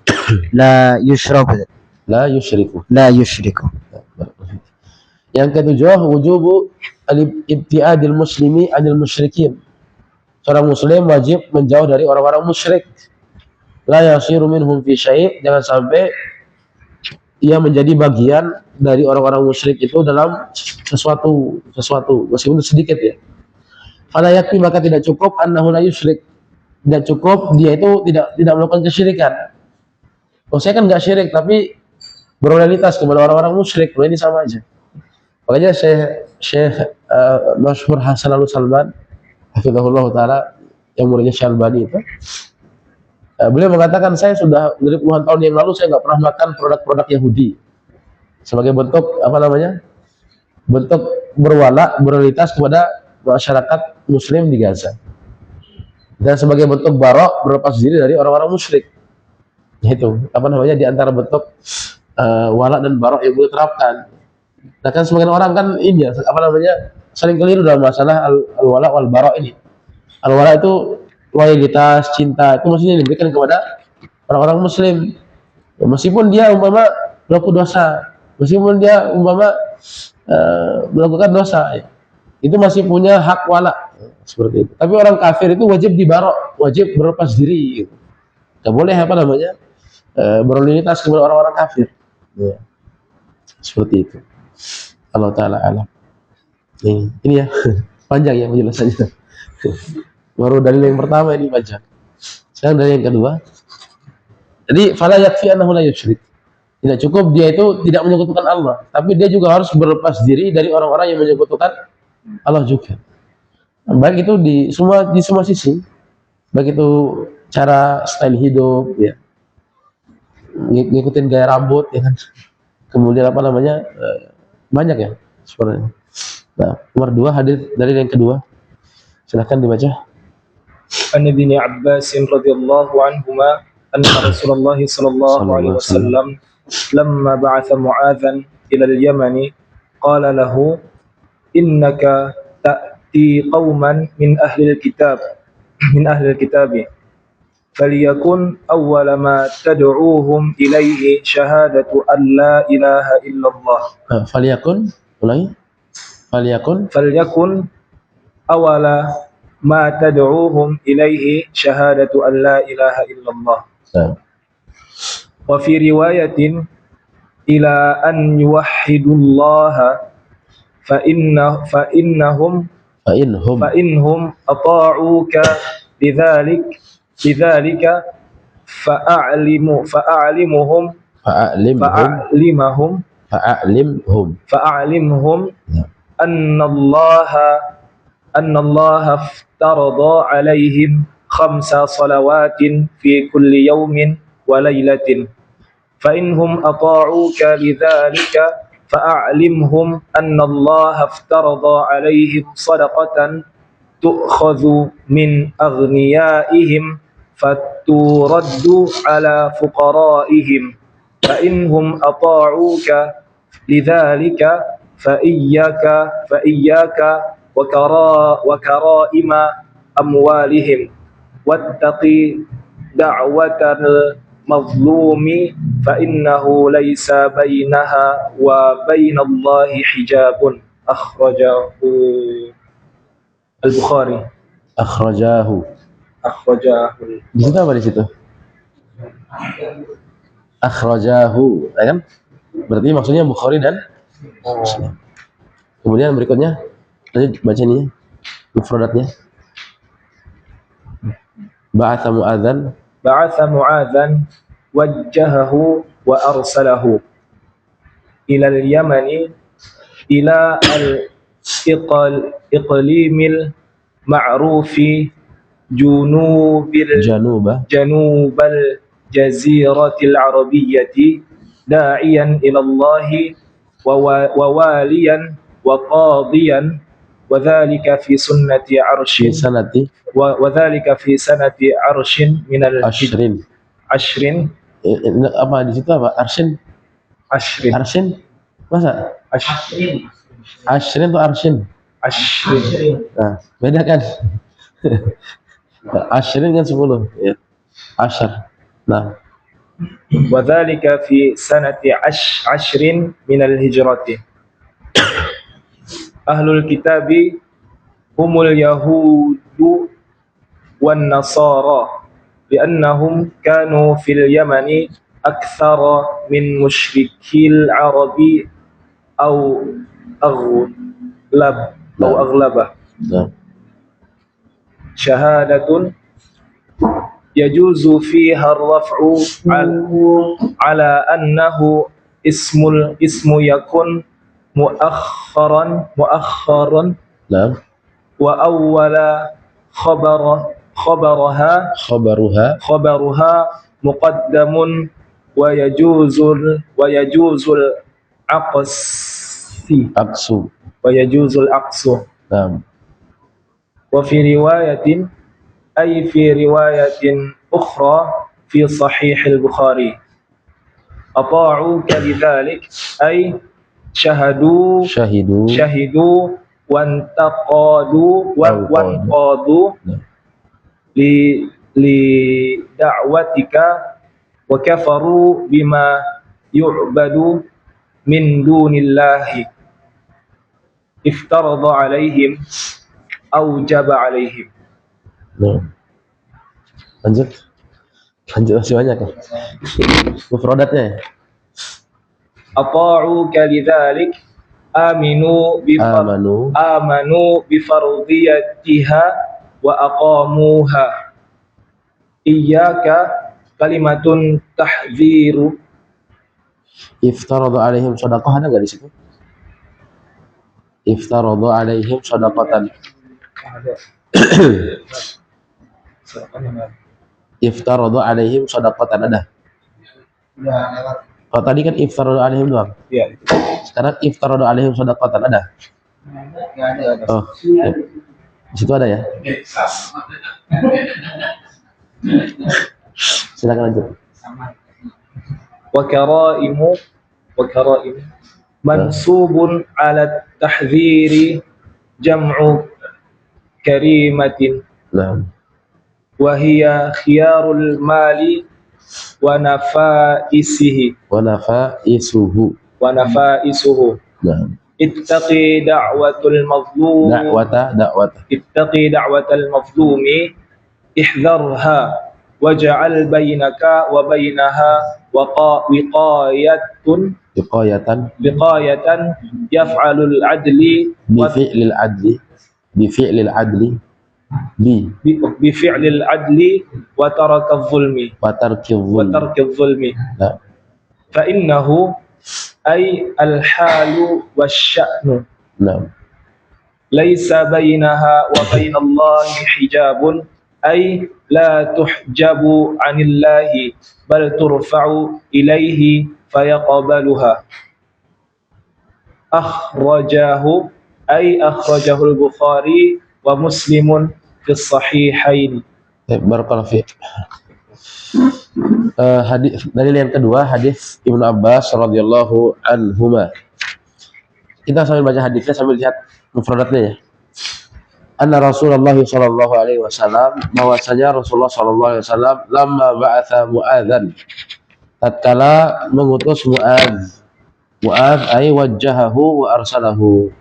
la yushraku. la yusyriku. Yang ke-7, wujubu al-ibti'adil muslimi 'anil musyrikin. Seorang muslim wajib menjauh dari orang-orang musyrik. La yasiru minhum fi syai', jangan sampai ia menjadi bagian dari orang-orang musyrik itu dalam sesuatu meskipun sedikit ya. Fala yakfi, maka tidak cukup annahu la yusyrik. Tidak cukup dia itu tidak melakukan kesyirikan. Oh, saya kan enggak syirik tapi berloyalitas kepada orang-orang musyrik, ini sama aja. Makanya Syekh Masyhur Hasan Al-Salman hafizahullah taala, yang muridnya Syekh Albani itu, beliau mengatakan, saya sudah dari puluhan tahun yang lalu saya nggak pernah makan produk-produk Yahudi sebagai bentuk bentuk berloyalitas kepada masyarakat Muslim di Gaza, dan sebagai bentuk barok berlepas diri dari orang-orang musyrik. Itu di antara bentuk wala dan barok yang beliau terapkan. Nah kan sebagian orang kan ini ya saling keliru dalam masalah al-wala wal barok ini. Al-wala itu loyalitas, cinta, itu maksudnya diberikan kepada orang-orang muslim. Ya, meskipun dia melakukan dosa, meskipun dia melakukan dosa, ya, itu masih punya hak wala, seperti itu. Tapi orang kafir itu wajib dibarok, wajib berlepas diri, gitu. Gak boleh berloyalitas kepada orang-orang kafir, ya. Seperti itu. Allah Ta'ala alam. Ini ya panjang ya penjelasannya. Baru dalil yang pertama ini panjang. Sekarang dalil yang kedua. Jadi fala yakfi annahu la yusyrik. Tidak cukup dia itu tidak menyekutukan Allah, tapi dia juga harus berlepas diri dari orang-orang yang menyekutukan Allah juga. Baik itu di semua sisi. Baik itu cara style hidup, ya. Ngikutin gaya rambut, ya kan. Kemudian banyak ya sebenarnya. Nah, nomor 2 hadis dari yang kedua. Silakan dibaca. An Ibnu Abbas radhiyallahu anhuma anna Rasulullah sallallahu alaihi wasallam lamma ba'atha Mu'adhan ila al-Yaman qala lahu innaka ta'ti qauman min ahli al-kitab falyakun awwala ma tad'uuhum ilayhi shahadatu an la ilaha illallah. Falyakun awwala ma tad'uuhum ilayhi shahadatu an la ilaha illallah. Wa fi riwayatin ila an yuwahhidullaha fa innahum ata'uka bidzalika fa'alimhum annallaha أن الله افترض عليهم 5 صلوات في كل يوم وليلة فإنهم أطاعوك لذلك فأعلمهم أن الله افترض عليهم صدقة تؤخذ من أغنيائهم فترد على فقرائهم فإنهم أطاعوك لذلك فإياك وكرائم أموالهم واتقي دعوة المظلوم فإنه ليس بينها وبين الله حجاب أخرجه البخاري. Akhrajahu. Di situ apa di situ? Akhrajahu, ya kan? Berarti maksudnya Bukhari dan Muslim. Kemudian berikutnya, lanjut baca ini, mufradatnya. Ba'atha Mu'adzan wajjahahu wa arsalahu ila al-Yamani ila al-iqlimil ma'rufi janubal jaziratil arabiyyati da'iyan ila Allah wa waliyan wa qadiyan wa dhalika fi sunnati arshin wa dhalika fi sanati arshin min al-ashrin apa di situ apa? Arshin? Masa? Ashrin atau arshin? Nah, beda kan? Ashrin kan 10 ya. Ashar. Nah, wa dhalika fi sanati ashrin min al-hijrati. Ahlul kitabi humul yahudu wan nasara li'annahum kanu fil yamani akthara min musyrikil arabi aw aghlabah. Syahadatun yajuzu fiha ar-raf'u ala annahu ismu yakun muakharan wa awwala khabaruha muqaddamun wa yajuzul aqsu wa fi riwayatin ukhra fi sahih al-Bukhari ata'uka lidzalik ay syahidu wantaqadu li da'watika wa kafaru bima yu'badu min dunillahi iftarada alaihim aujaba alaihim. Lanjut masih banyak kan? Mufradatnya. Ata'uka lidzalik amanu bi fardiyatiha wa aqamuha. Iyyaka kalimatun tahdziru. Iftaradu alaihim shadaqah, ada enggak di situ? Iftaradu alaihim shadaqatan. Iftaradu alaihim shadaqatan ada? Kalau tadi kan iftaradu alaihim doang. Iya. Sekarang iftaradu alaihim shadaqatan ada? Oh, ya. Di situ ada ya? Silakan lanjut. Wa karaimu mansubun ala tahdhiri jam'u karimatin. Naam. Wa hiya khiyarul mali wa nafaisuhu. Naam. Ittaqi da'watul mazlum. Ittaqi da'watal mazlumi ihdharha waj'al bainaka wa bainaha wiqayatan yaf'alul adli bifi'lil adli wa tarakadh zulmi fa innahu ay al halu wasya'nu. Naam. ليس بينها وبين الله حجاب أي لا تحجب عن الله بل ترفع إليه فيقبلها. أخرجه أي أخرجه البخاري ومسلم في الصحيحين. Barakallahu fiik. Hadis dalil yang kedua, hadis Ibnu Abbas radhiyallahu anhuma. Kita sambil baca hadisnya sambil lihat mufradatnya ya. Anna Rasulullah sallallahu alaihi wasallam, bahwasanya Rasulullah sallallahu alaihi wasallam lamma ba'atha Mu'adzan, tatkala mengutus Mu'adz. Mu'adz ay wajjahahu wa arsalahu.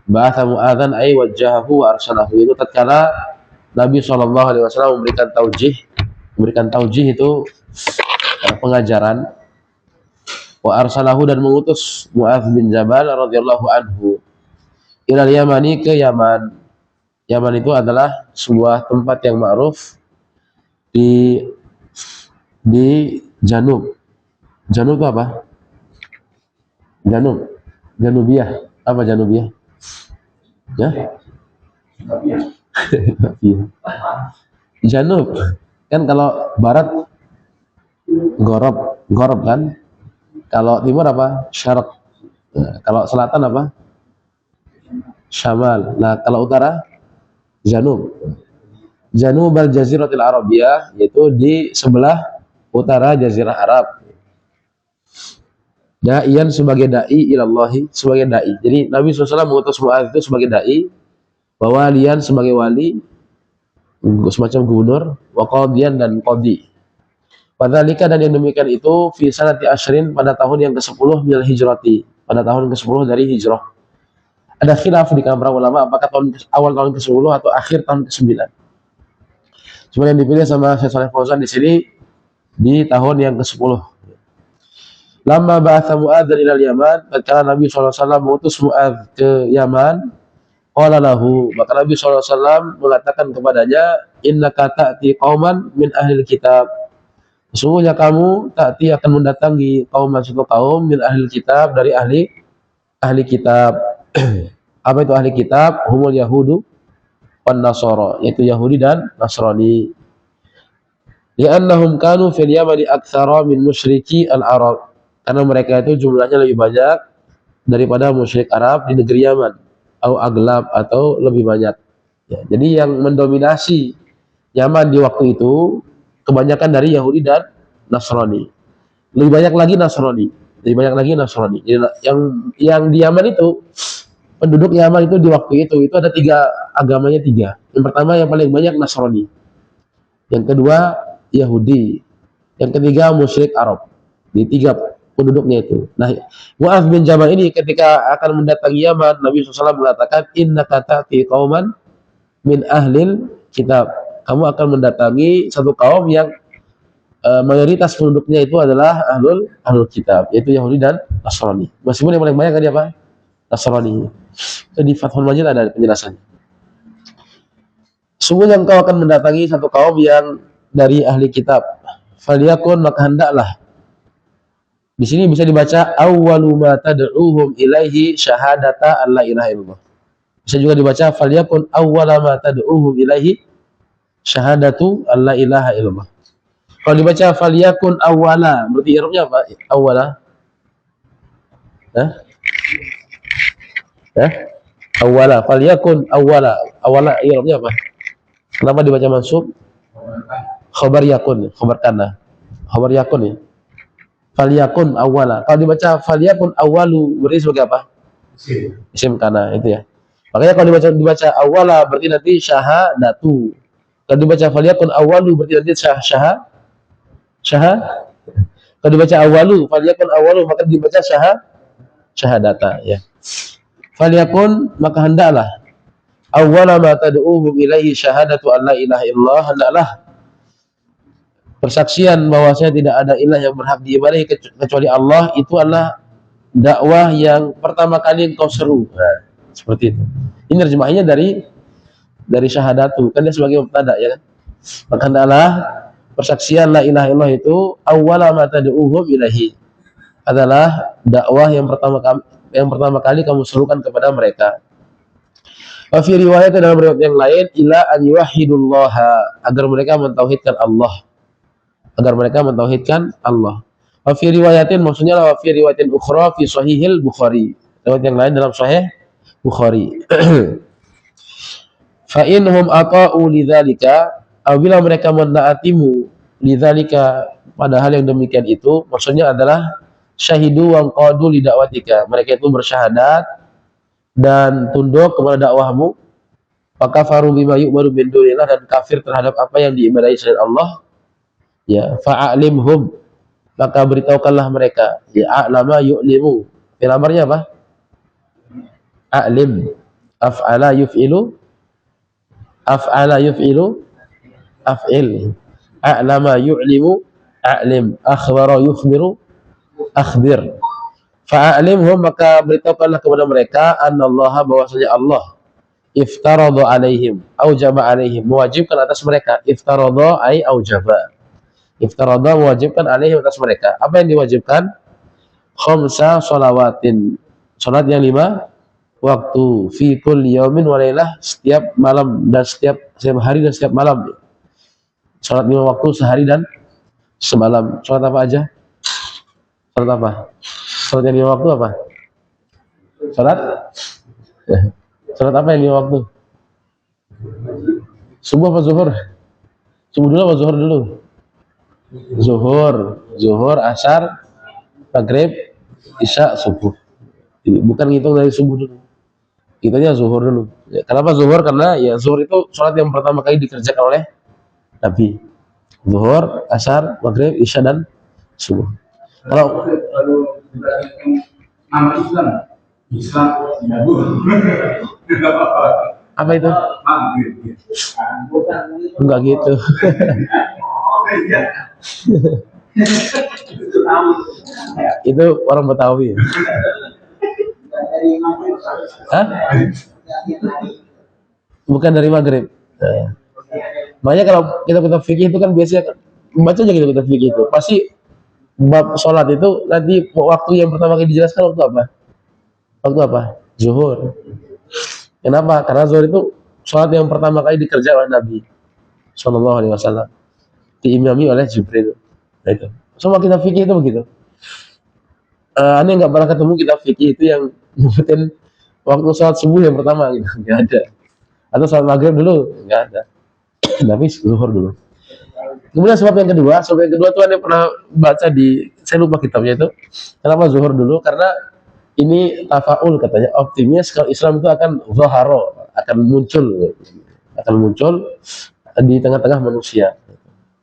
Ba'atha Mu'adzan ay wajjahahu wa arsalahu. Itu tatkala Nabi sallallahu alaihi wasallam memberikan taujih itu pengajaran. Wa arsalahu, dan mengutus Mu'adz bin Jabal radhiyallahu anhu ilal Yamani, ke Yaman. Yaman itu adalah sebuah tempat yang ma'ruf di Janub. Janub itu apa? Janubiyah. Apa Janubiyah? Ya? Janub. Kan kalau barat gorob kan? Kalau timur apa? Syarq. Nah, kalau selatan apa? Syamal. Nah, kalau utara Janub. Janub al-Jaziratil Arabiyah, yaitu di sebelah utara Jazirah Arab. Da'iyan, sebagai dai ilallahi, sebagai dai. Jadi Nabi SAW mengutus Mu'adz itu sebagai dai, walian sebagai wali, semacam gubernur, wa qadiyan, dan qadi. Padhalika, dan yang demikian itu fi sanati asyrin, pada tahun yang ke-10 minal hijrati, pada tahun ke-10 dari hijrah. Ada khilaf di kalangan para ulama apakah awal tahun ke-10 atau akhir tahun ke-9. Cuma yang dipilih sama Syekh Shalih Fauzan di sini di tahun yang ke-10. Lamma ba'atha Mu'adzan ilal Yaman, tatkala Nabi SAW mengutus Mu'adz ke Yaman, qala lahu, maka Nabi SAW mengatakan kepadanya, innaka ta'ti qauman min ahlil kitab. Sesungguhnya kamu ta'ti akan mendatangi suatu kaum min ahlil kitab, dari ahli kitab. Apa itu ahli kitab? Humul Yahudu wan Nasara, yaitu Yahudi dan Nasrani. Li'annahum kanu fil Yamani aktsara min musyriki al-Arab, karena mereka itu jumlahnya lebih banyak daripada musyrik Arab di negeri Yaman, atau aglab, atau lebih banyak. Ya, jadi yang mendominasi Yaman di waktu itu kebanyakan dari Yahudi dan Nasrani. Lebih banyak lagi Nasrani. Jadi yang di Yaman itu, penduduk Yaman itu di waktu itu ada agamanya tiga. Yang pertama yang paling banyak Nasrani. Yang kedua Yahudi. Yang ketiga musyrik Arab. Di tiga penduduknya itu. Nah, Mu'adz bin Jabal ini ketika akan mendatangi Yaman, Nabi SAW mengatakan, innaka ta'ti qauman min ahlil kitab. Kamu akan mendatangi satu kaum yang mayoritas penduduknya itu adalah ahlul kitab, yaitu Yahudi dan Nasrani. Meskipun yang paling banyak tadi apa? Nasrani. Itu di Fathul Majid ada penjelasannya. Sungguhnya engkau akan mendatangi satu kaum yang dari ahli kitab. Faliyakun, maka hendaklah. Di sini bisa dibaca awwalu ma tad'uhum ilaihi syahadata alla ilaha illallah. Bisa juga dibaca faliyakun awwala ma tad'uhum ilaihi syahadatu alla ilaha illallah. Kalau dibaca faliyakun awwala, berarti i'rabnya apa? Awwala. Awwala, faliyakun awwala. Awwala i'rabnya apa? Kenapa dibaca mansub? Khabar yakun, khabar kana. Khabar yakun ya. Faliyakun awwala. Kalau dibaca faliyakun awwalu, berarti sebagai apa? Isim kana, itu ya. Makanya kalau dibaca awwala berarti nanti syahadatu. Kalau dibaca faliyakun awwalu berarti nanti kalau dibaca awalu, faliyakun awalu, maka dibaca syahadata ya. Faliyakun, maka hendaklah awwala ma tad'uhum ilaihi syahadatu an la ilaha illallah, hendaklah persaksian bahwasanya tidak ada ilah yang berhak diibadahi kecuali Allah, itu adalah dakwah yang pertama kali engkau seru. Nah, seperti itu. Ini terjemahannya dari syahadatu, kan dia sebagai mubtada ya kan. Maka hendaklah persaksian la ilaha illallah itu awwala ma tad'uhum ilaihi, adalah dakwah yang pertama kali kamu serukan kepada mereka. Wa fi riwayat dalam riwayat yang lain ila an yuwahhidullaha, agar mereka mentauhidkan Allah. Agar mereka mentauhidkan Allah. Wa fi riwayatin maksudnya wa fi riwayatin ukhra fi sahihil Bukhari. Riwayat yang lain dalam sahih Bukhari. Fa inhum aqa'u lidzalika, apabila mereka menaatimu lidzalika, padahal yang demikian itu maksudnya adalah syahidu wa qadu li da'watika, mereka itu bersyahadat dan tunduk kepada dakwahmu, maka faru bima yu'maru min dunillah, dan kafir terhadap apa yang diibadahi selain Allah, ya fa'alimhum, maka beritahukanlah mereka, ya a'lama yu'limu, fi'il amarnya apa? A'lim, af'ala yuf'ilu, af'ala yuf'ilu, af'il, a'lama yu'limu, a'lim, akhbara yukhbiru, akhbir. Fa'alimhum, maka beritahukanlah kepada mereka, annallaha, bahwasanya Allah, iftaradha alaihim, aujaba alaihim, mewajibkan atas mereka, iftaradha ay aujaba, iftaradha mewajibkan alaihim, atas mereka. Apa yang diwajibkan? Khamsa sholawatin, salat yang 5 waktu, fi kulli yaumin wa lailah, setiap malam dan setiap hari dan setiap malam. Salat 5 waktu sehari dan semalam. Salat apa aja? Salat apa? Salat yang 5 waktu apa? Salat? Salat apa yang 5 waktu? Subuh apa zuhur? Subuh dulu apa zuhur dulu? Zuhur, asar, maghrib, isya, subuh. Bukan ngitung dari subuh dulu. Hitungnya zuhur dulu. Ya, kenapa zuhur? Karena ya zuhur itu salat yang pertama kali dikerjakan oleh Nabi. Zuhur, asar, maghrib, isya, dan subuh. Kalau nama Islam apa itu? Enggak gitu. Itu orang Betawi. Hah? Bukan dari maghrib. Makanya kalau kita fikih itu kan biasanya baca aja kita fikih itu pasti bab sholat itu nanti waktu yang pertama kali dijelaskan waktu apa? Waktu apa? Zuhur. Kenapa? Karena zuhur itu sholat yang pertama kali dikerjakan oleh Nabi Shallallahu Alaihi Wasallam, diimami oleh Jibril. Nah itu. Semua kita fikih itu begitu. Aneh nggak pernah ketemu kita fikih itu yang nyebutin waktu sholat subuh yang pertama gitu, nggak ada. Atau sholat maghrib dulu, nggak ada. Tapi zuhur dulu. Kemudian sebab yang kedua tuh Anda pernah baca saya lupa kitabnya itu. Kenapa zuhur dulu? Karena ini tafaul katanya, optimis kalau Islam itu akan zaharo, akan muncul di tengah-tengah manusia.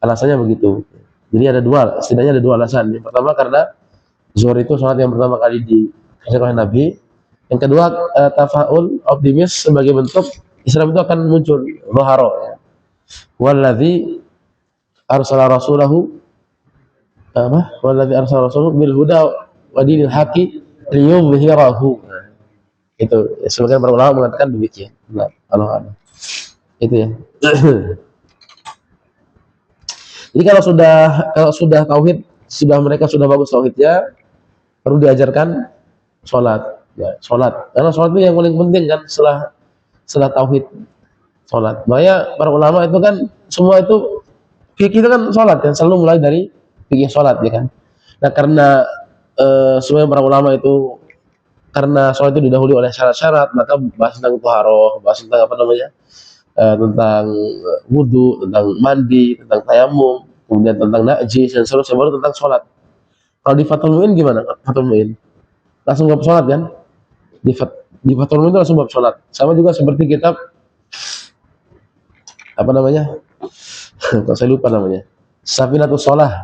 Alasannya begitu. Jadi setidaknya ada dua alasan. Yang pertama karena zuhur itu sholat yang pertama kali dikerjakan oleh Nabi. Yang kedua tafaul, optimis sebagai bentuk Islam itu akan muncul zaharo. Ya. Walladzi arsala rasulahu bil huda wa dinil haqi liyudhhirahu. Itu sebagian para ulama mengatakan demikian. Nah, Allah. Itu ya. Jadi kalau sudah tauhid, mereka sudah bagus tauhidnya, perlu diajarkan sholat. Ya, sholat. Karena sholat itu yang paling penting kan setelah tauhid, sholat. Makanya para ulama itu kan semua itu fikih itu kan sholat kan, selalu mulai dari fikih sholat ya kan. Nah karena semua para ulama itu karena sholat itu didahului oleh syarat-syarat, maka bahas tentang thaharah, bahas tentang tentang wudu, tentang mandi, tentang tayamum, kemudian tentang najis dan seterusnya, baru tentang sholat. Kalau di Fathul Mu'in gimana? Fathul Mu'in langsung bab sholat kan? Di Fathul Mu'in itu langsung bab sholat. Sama juga seperti kitab apa namanya? Kalau saya lupa namanya. Safinatus Shalah.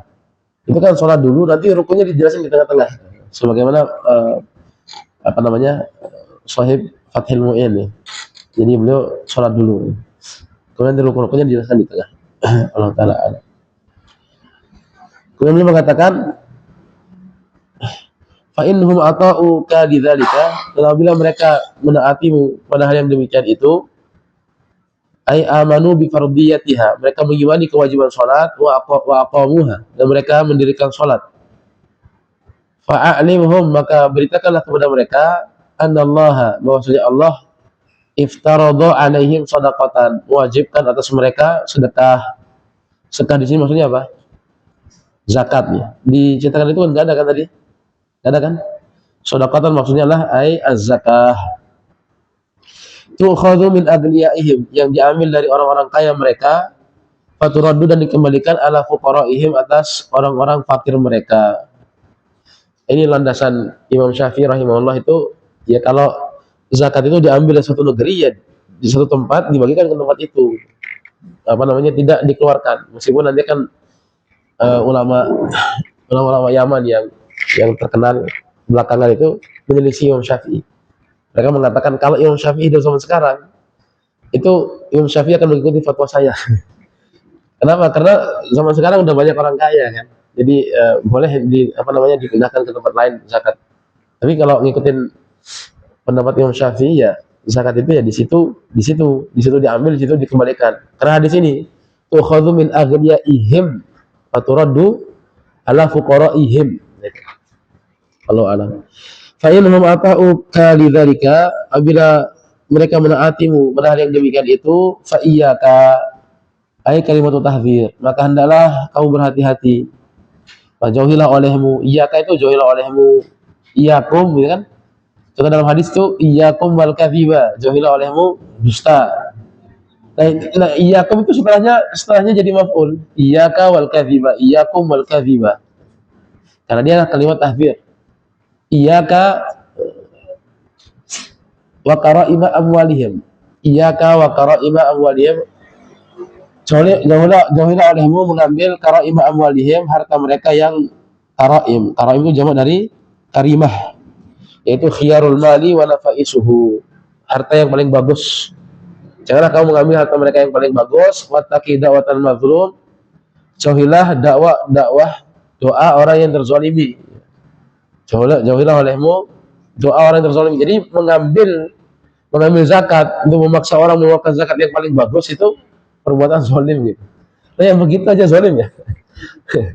Itu kan sholat dulu, nanti rukunnya dijelasin di tengah-tengah. Sebagaimana Sahib Fathul Mu'in ya. Jadi beliau sholat dulu. Kemudian rukun-rukunnya dijelaskan di tengah. Allah Ta'ala ada. Kemudian beliau mengatakan, fa innahum ata'uka lidzalika, apabila mereka menaatimu pada hal yang demikian itu, ay amanu bi fardiyatiha, mereka mengimani kewajiban salat, wa aqamuha, dan mereka mendirikan salat. Fa'alimhum, maka beritakanlah kepada mereka, annallaha, bahwasanya Allah iftaradha alaihim shadaqatan, mewajibkan atas mereka sedekah. Sedekah di sini maksudnya apa? Zakat ya. Di cetakan itu kan enggak ada kan tadi? Enggak ada kan? Shadaqatan maksudnya adalah ai az-zakah. Tu'khadhu min aghniyaihim, yang diambil dari orang-orang kaya mereka, faturaddu, dan dikembalikan ala fuqaraihim, atas orang-orang fakir mereka. Ini landasan Imam Syafi'i rahimahullah itu, ya kalau zakat itu diambil dari suatu negeri, ya di satu tempat dibagikan ke tempat itu, apa namanya, tidak dikeluarkan. Meskipun nanti kan ulama Yaman yang terkenal belakangan itu menyelisih Imam Syafi'i. Mereka mengatakan kalau Imam Syafi'i hidup zaman sekarang, itu Imam Syafi'i akan mengikuti fatwa saya. Kenapa? Karena zaman sekarang udah banyak orang kaya kan. Jadi boleh dipindahkan ke tempat lain zakat. Tapi kalau ngikutin pendapat Imam Syafi'i, ya zakat itu ya di situ diambil, di situ dikembalikan. Karena di sini tu'khadhu min aghniyaihim wa turaddu ala fuqaraihim. Allahu a'lam. Fa innahum ata'u kalidzalika, apabila mereka menaatimu pada hal yang demikian itu, fa iyyaka, ai kalimatu tahdzir, maka hendaklah kamu berhati-hati. Fa jauhilah olehmu, iyyaka itu jauhilah olehmu, iyyakum gitu kan. Contoh dalam hadis itu iyyakum wal kadhiba, jauhilah olehmu dusta. Nah iyyakum itu setelahnya jadi maf'ul. Iyyaka wal kadhiba, iyyakum wal kadhiba. Karena dia kalimat tahdzir. Iyyaka wa qara'ima amwalihim. Iyyaka wa qara'ima amwalihim. Jauhilah olehmu mengambil qara'ima amwalihim, harta mereka yang qara'im. Qara'im itu jamak dari karimah, yaitu khiyarul mali wa nafaisuhu, harta yang paling bagus. Janganlah kamu mengambil harta mereka yang paling bagus. Wattaqi da'watal mazlum, jauhilah dakwah doa orang yang terzalimi. Jauhilah olehmu doa orang yang terzalimi. Jadi mengambil zakat, untuk memaksa orang mengeluarkan zakat yang paling bagus, itu perbuatan zalim gitu. Nah yang begitu aja zalim ya.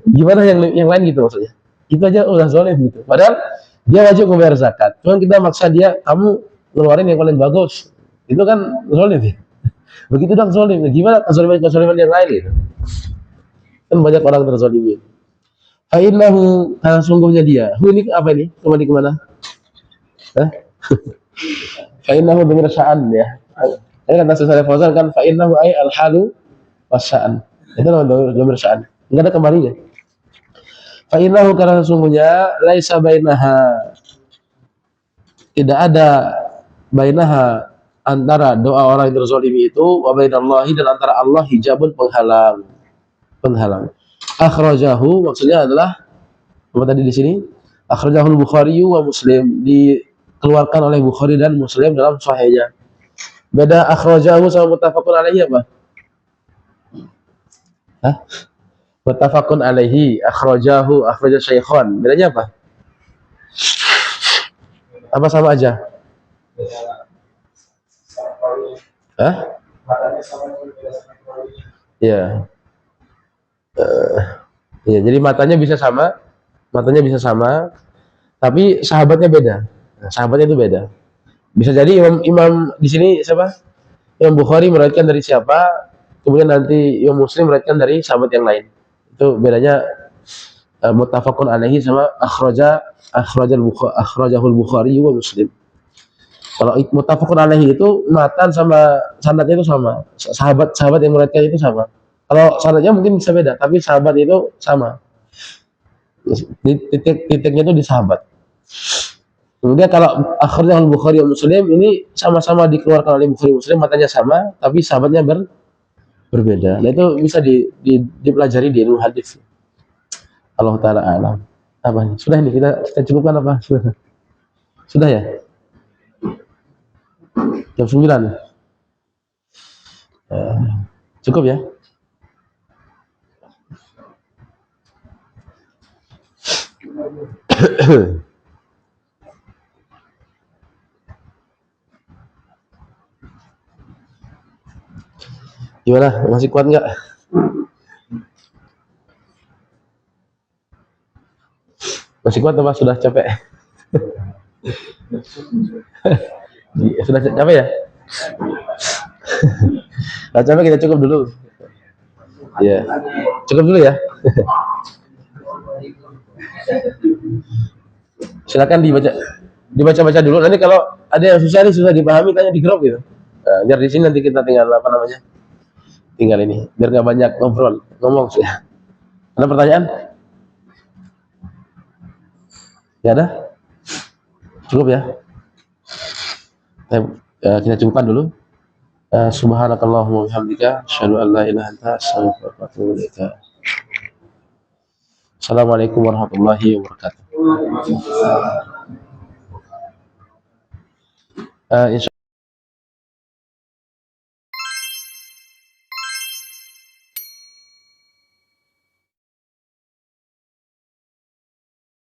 Gimana yang lain gitu maksudnya? Itu aja udah zalim gitu. Padahal dia wajib membayar zakat. Cuman kita maksa dia, kamu ngeluarin yang paling bagus. Itu kan zalim ya. Begitu dong zalim. Gimana kezaliman yang lain gitu? Kan banyak orang terzalimin. Fa innahu, karena sungguhnya dia. Ini apa ini? Kembali kemana? Fa innahu dhamir sya'an ya. Ini kata Syekh Fauzan kan, fa innahu ay al-halu wasya'an. Itu namanya dhamir sya'an. Enggak ada kembalinya. Fa innahu, karena sesungguhnya, laisa bainaha, tidak ada bainaha, antara doa orang yang terzalimi itu, wa bainallahi, dan antara Allah, hijabun, penghalang. Akhrajahu maksudnya adalah apa tadi di sini? Akhrajahul Bukhari wa Muslim, dikeluarkan oleh Bukhari dan Muslim dalam sahihnya. Beda akhrajahu sama muttafaqun alaihi apa? Muttafaqun alaihi, akhrajahu, akhrajah syaikhan. Bedanya apa? Apa sama aja? Ya. Ya, jadi matanya bisa sama, tapi sahabatnya beda. Nah, sahabatnya itu beda. Bisa jadi imam di sini siapa? Imam Bukhari meriwayatkan dari siapa, kemudian nanti Imam Muslim meriwayatkan dari sahabat yang lain. Itu bedanya muttafaqun alaihi sama akhrajahul Bukhari wa Muslim. Kalau muttafaqun alaihi itu matan sama sanadnya itu sama. Sahabat yang meriwayatkan itu sama. Kalau sanadnya mungkin bisa beda, tapi sahabat itu sama. Titiknya itu di sahabat. Kemudian kalau akhrajahul Bukhari wa Muslim, ini sama-sama dikeluarkan oleh Bukhari Muslim, matanya sama, tapi sahabatnya berbeda. Nah itu bisa dipelajari di ilmu hadis. Allah taala alam. Apa ini? Sudah ini kita cukupkan apa? Sudah ya? Jam 9. Cukup ya? Gimana? Masih kuat nggak? Masih kuat apa sudah capek? Sudah capek ya? Bacanya kita cukup dulu. Ya, cukup dulu ya. Silakan dibaca dulu. Nanti kalau ada yang susah dipahami, tanya di grup gitu. Nah, biar di sini nanti kita tinggal tinggal ini, biar nggak banyak ngomong sih. Ada pertanyaan? Ya ada? Cukup ya? Kita cukupkan dulu. Subhanakallahumma wa bihamdika asyhadu an la ilaha illa anta astaghfiruka wa atubu ilaik. Assalamualaikum warahmatullahi wabarakatuh.